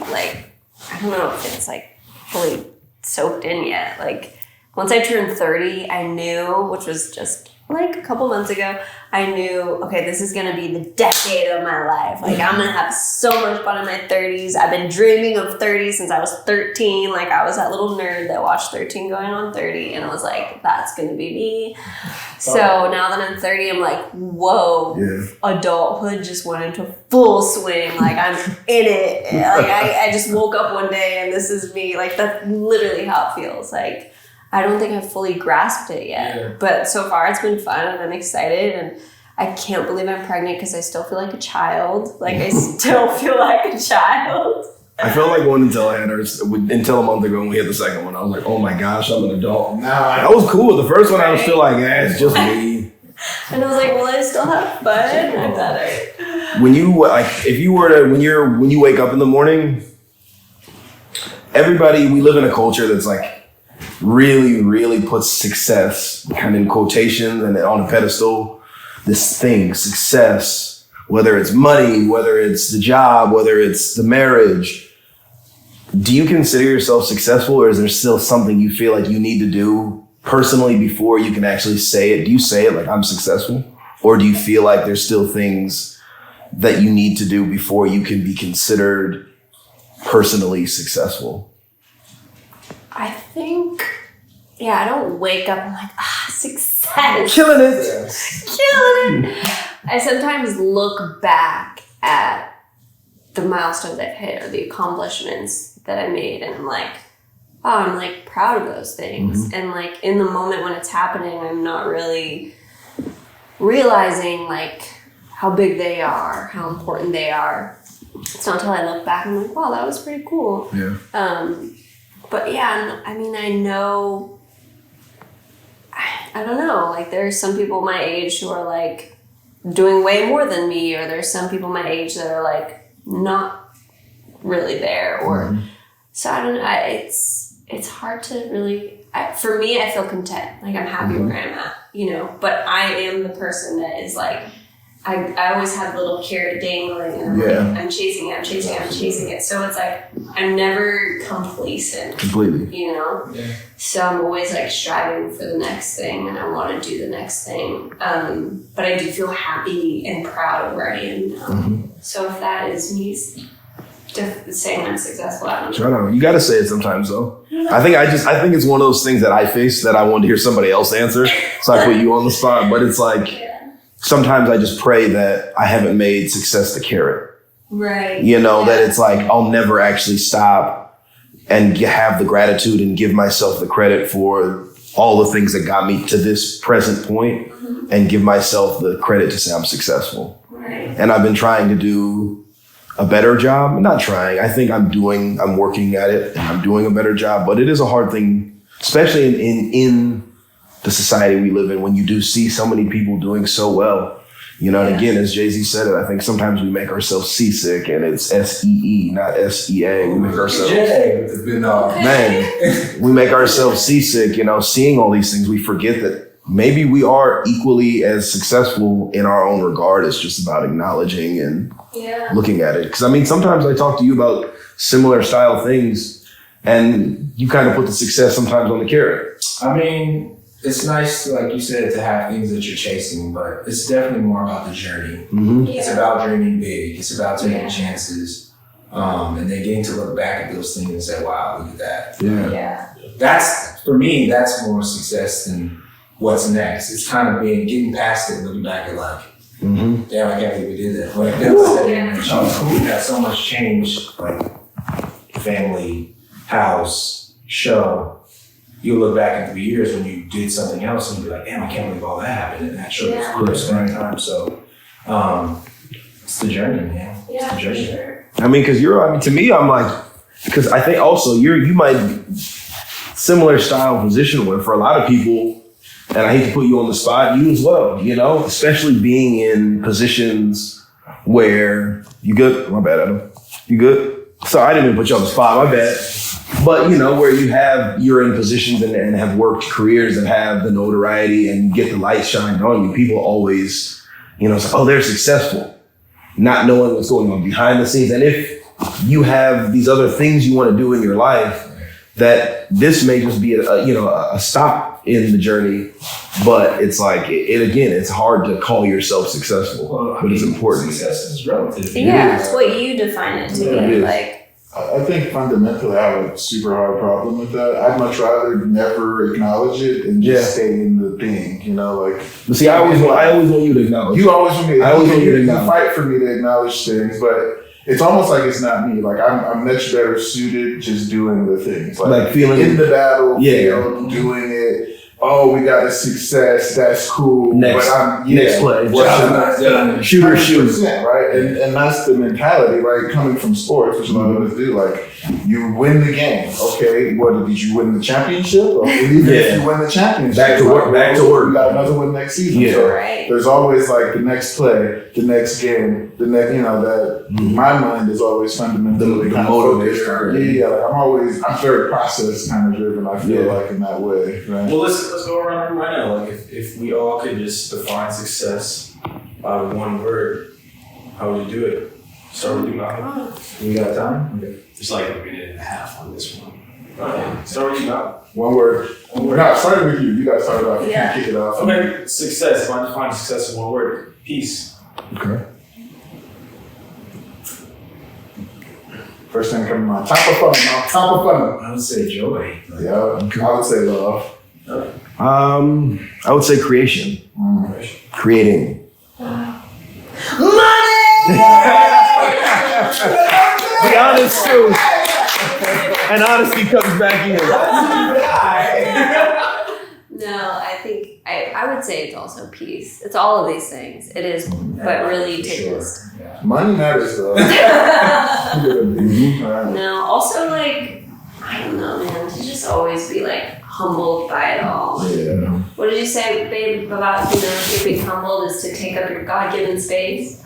fully soaked in yet. Like, once I turned 30, I knew, which was just like a couple months ago, I knew, okay, this is going to be the decade of my life. Like, I'm going to have so much fun in my 30s. I've been dreaming of 30 since I was 13. Like, I was that little nerd that watched 13 going on 30, and I was like, that's going to be me. So now that I'm 30, I'm like, whoa, adulthood just went into full swing. Like, I'm in it. Like, I just woke up one day and this is me. Like, that's literally how it feels. Like, I don't think I've fully grasped it yet, but so far it's been fun and I'm excited, and I can't believe I'm pregnant because I still feel like a child. Like, I still feel like a child. I felt like one until I had her, until a month ago when we had the second one. I was like, oh my gosh, I'm an adult. I was cool with the first one. I was still like, it's just me. And I was like, well, I still have fun. I better. When you when you wake up in the morning, we live in a culture that's like really, really puts success kind of in quotations and on a pedestal. This thing, success, whether it's money, whether it's the job, whether it's the marriage. Do you consider yourself successful, or is there still something you feel like you need to do personally before you can actually say it? Do you say it like, I'm successful? Or do you feel like there's still things that you need to do before you can be considered personally successful? I think, I don't wake up and I'm like, success. Killing it. Killing it. I sometimes look back at the milestones I've hit or the accomplishments that I made, and I'm like, I'm like proud of those things. And like in the moment when it's happening, I'm not really realizing like how big they are, how important they are. It's not until I look back and I'm like, wow, that was pretty cool. Yeah. But yeah, I mean, I know, I don't know, like there's some people my age who are like doing way more than me, or there's some people my age that are like not really there, or so I don't know. It's hard to really. For me, I feel content. Like I'm happy where I'm at, But I am the person that is like, I always have a little carrot dangling, and I'm chasing it. So it's like I'm never complacent. Completely. Yeah. So I'm always like striving for the next thing, and I want to do the next thing. But I do feel happy and proud of where I am now. So if that is me saying I'm successful, I don't know. You got to say it sometimes, though. I think it's one of those things that I face that I wanted to hear somebody else answer, so I put you on the spot. But it's like sometimes I just pray that I haven't made success the carrot. Right. That it's like I'll never actually stop and have the gratitude and give myself the credit for all the things that got me to this present point, and give myself the credit to say I'm successful. Right. And I've been trying to do a better job. Not trying. I think I'm working at it, and I'm doing a better job, but it is a hard thing, especially in the society we live in, when you do see so many people doing so well. And again, as Jay-Z said it, I think sometimes we make ourselves seasick, and it's SEE, not SEA. We make ourselves, we make ourselves seasick, seeing all these things. We forget that maybe we are equally as successful in our own regard. It's just about acknowledging and looking at it. Because I mean, sometimes I talk to you about similar style things and you kind of put the success sometimes on the carrot. I mean, it's nice, like you said, to have things that you're chasing, but it's definitely more about the journey. Mm-hmm. It's about dreaming big. It's about taking chances. And then getting to look back at those things and say, wow, look at that. Yeah. That's, for me, that's more success than what's next. It's kind of getting past it and looking back at like, damn, I can't believe we did that. Like, we had so much change, like family, house, show. You look back in 3 years when you did something else and you'll be like, damn, I can't believe all that happened. And that show was cool at the same time. So it's the journey, man. It's the journey. Sure. I mean, to me, I'm like, because I think also you might be similar style position where for a lot of people, and I hate to put you on the spot, you as well, you know, especially being in positions where you good? My bad, Adam. You good? Sorry, I didn't even put you on the spot, my bad. But, you know, where you're in positions and have worked careers that have the notoriety and get the light shined on you. People always, you know, say, oh, they're successful, not knowing what's going on behind the scenes. And if you have these other things you want to do in your life, that this may just be a stop in the journey, but it's like it's hard to call yourself successful, but it's important. Success is relative. Yeah, it's what you define it to be. Like, I think fundamentally I have a super hard problem with that. I'd much rather never acknowledge it and just stay in the thing, you know, like. But see, I always want you to acknowledge. You always want me. I always want you to acknowledge. Fight for me to acknowledge things, but it's almost like it's not me. Like I'm much better suited just doing the things, like feeling in the battlefield, doing it. Oh, we got a success. That's cool. Next play. Shooter, right? And that's the mentality, right? Coming from sports, which a lot of us do. Like, you win the game. Okay, what did you win the championship? Or even if you win the championship, back to work. We got another one next season. Yeah. So there's always like the next play, the next game, the next. You know that my mind is always fundamentally the motivator. Yeah. Like I'm very process kind of driven. I feel like in that way. Right? Well, let's go around right now. Like if we all could just define success by one word, how would you do it? Start with you, Malcolm. You got time? Okay. There's like a minute and a half on this one. Start with you, Malcolm. One word. No, starting with you. You got to start off. Yeah. Kick it off. Okay, success. If I define success in one word, peace. Okay. First thing coming to mind. Top of funnel. I would say joy. Yeah. I would say love. I would say creation. Creating. The honest truth. And honesty comes back in. no, I think I would say it's also peace. It's all of these things. It is, but really take this. Money matters though. No, also like, I don't know, man, to just always be like humbled by it all. Yeah. What did you say, babe, about, being humbled is to take up your God-given space?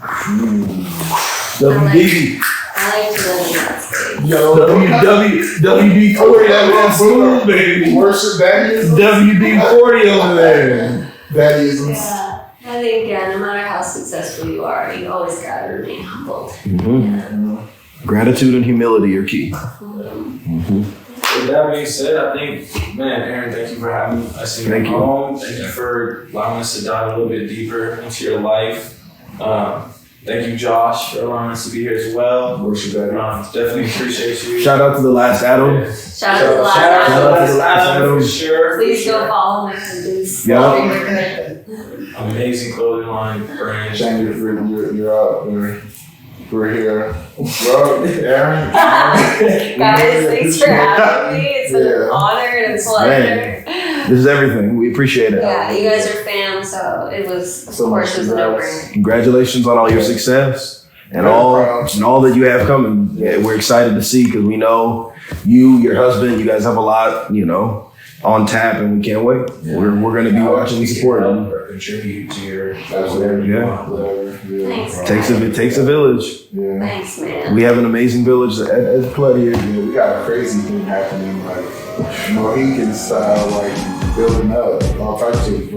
WD. I like to live in that space. Yo, WD-40 that school, baby. Worship that is. WD-40 over there. That is. Yeah, I think, no matter how successful you are, you always gotta remain humbled. Gratitude and humility are key. With that being said, I think, man, Aaron, thank you for having us in your home. Thank you for allowing us to dive a little bit deeper into your life. Thank you, Josh, for allowing us to be here as well. Worship that. Definitely appreciate you. Shout out to the last Adam. Shout out to the last Adam. For sure. Please go follow my husband's. Amazing clothing line, brand. Shane, you're out. We're here. Well, Aaron. Guys, thanks for having me. It's an honor and a pleasure. This is everything. We appreciate it. Yeah, you guys are fam, so it was, of course, it was a no-brainer. Congratulations on all your success and all that you have coming. Yeah, we're excited to see because we know you, your husband, you guys have a lot, on tap, and we can't wait. Yeah. We're going to be watching and supporting. Or contribute to your Absolutely. Yeah. Thanks. It takes a village. Yeah. Thanks, man. We have an amazing village at Plenty here. Yeah, we got a crazy thing happening, like Mohican style, like building up all types of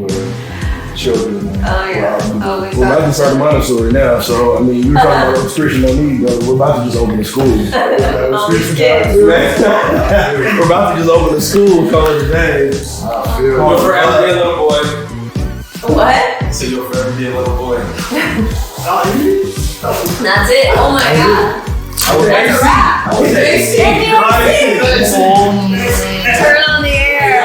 children. Oh, yeah. We're about to start a Montessori now, so I mean, you were talking about restriction on need, but we're about to just open a school. All these kids. We're about to just open a school, call it a day. You'll forever be a little boy. What? So you'll forever be a little boy. That's it. Oh my god. That's a wrap. Turn on the air.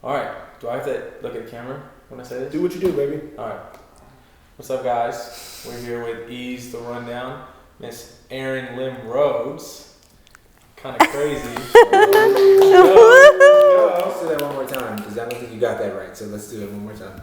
All right. Do I have to look at the camera when I say this? Do what you do, baby. All right. What's up, guys? We're here with Ease the Rundown, Miss Erin Lim Rhodes. Kind of crazy. Let's do that one more time because I don't think you got that right. So let's do it one more time.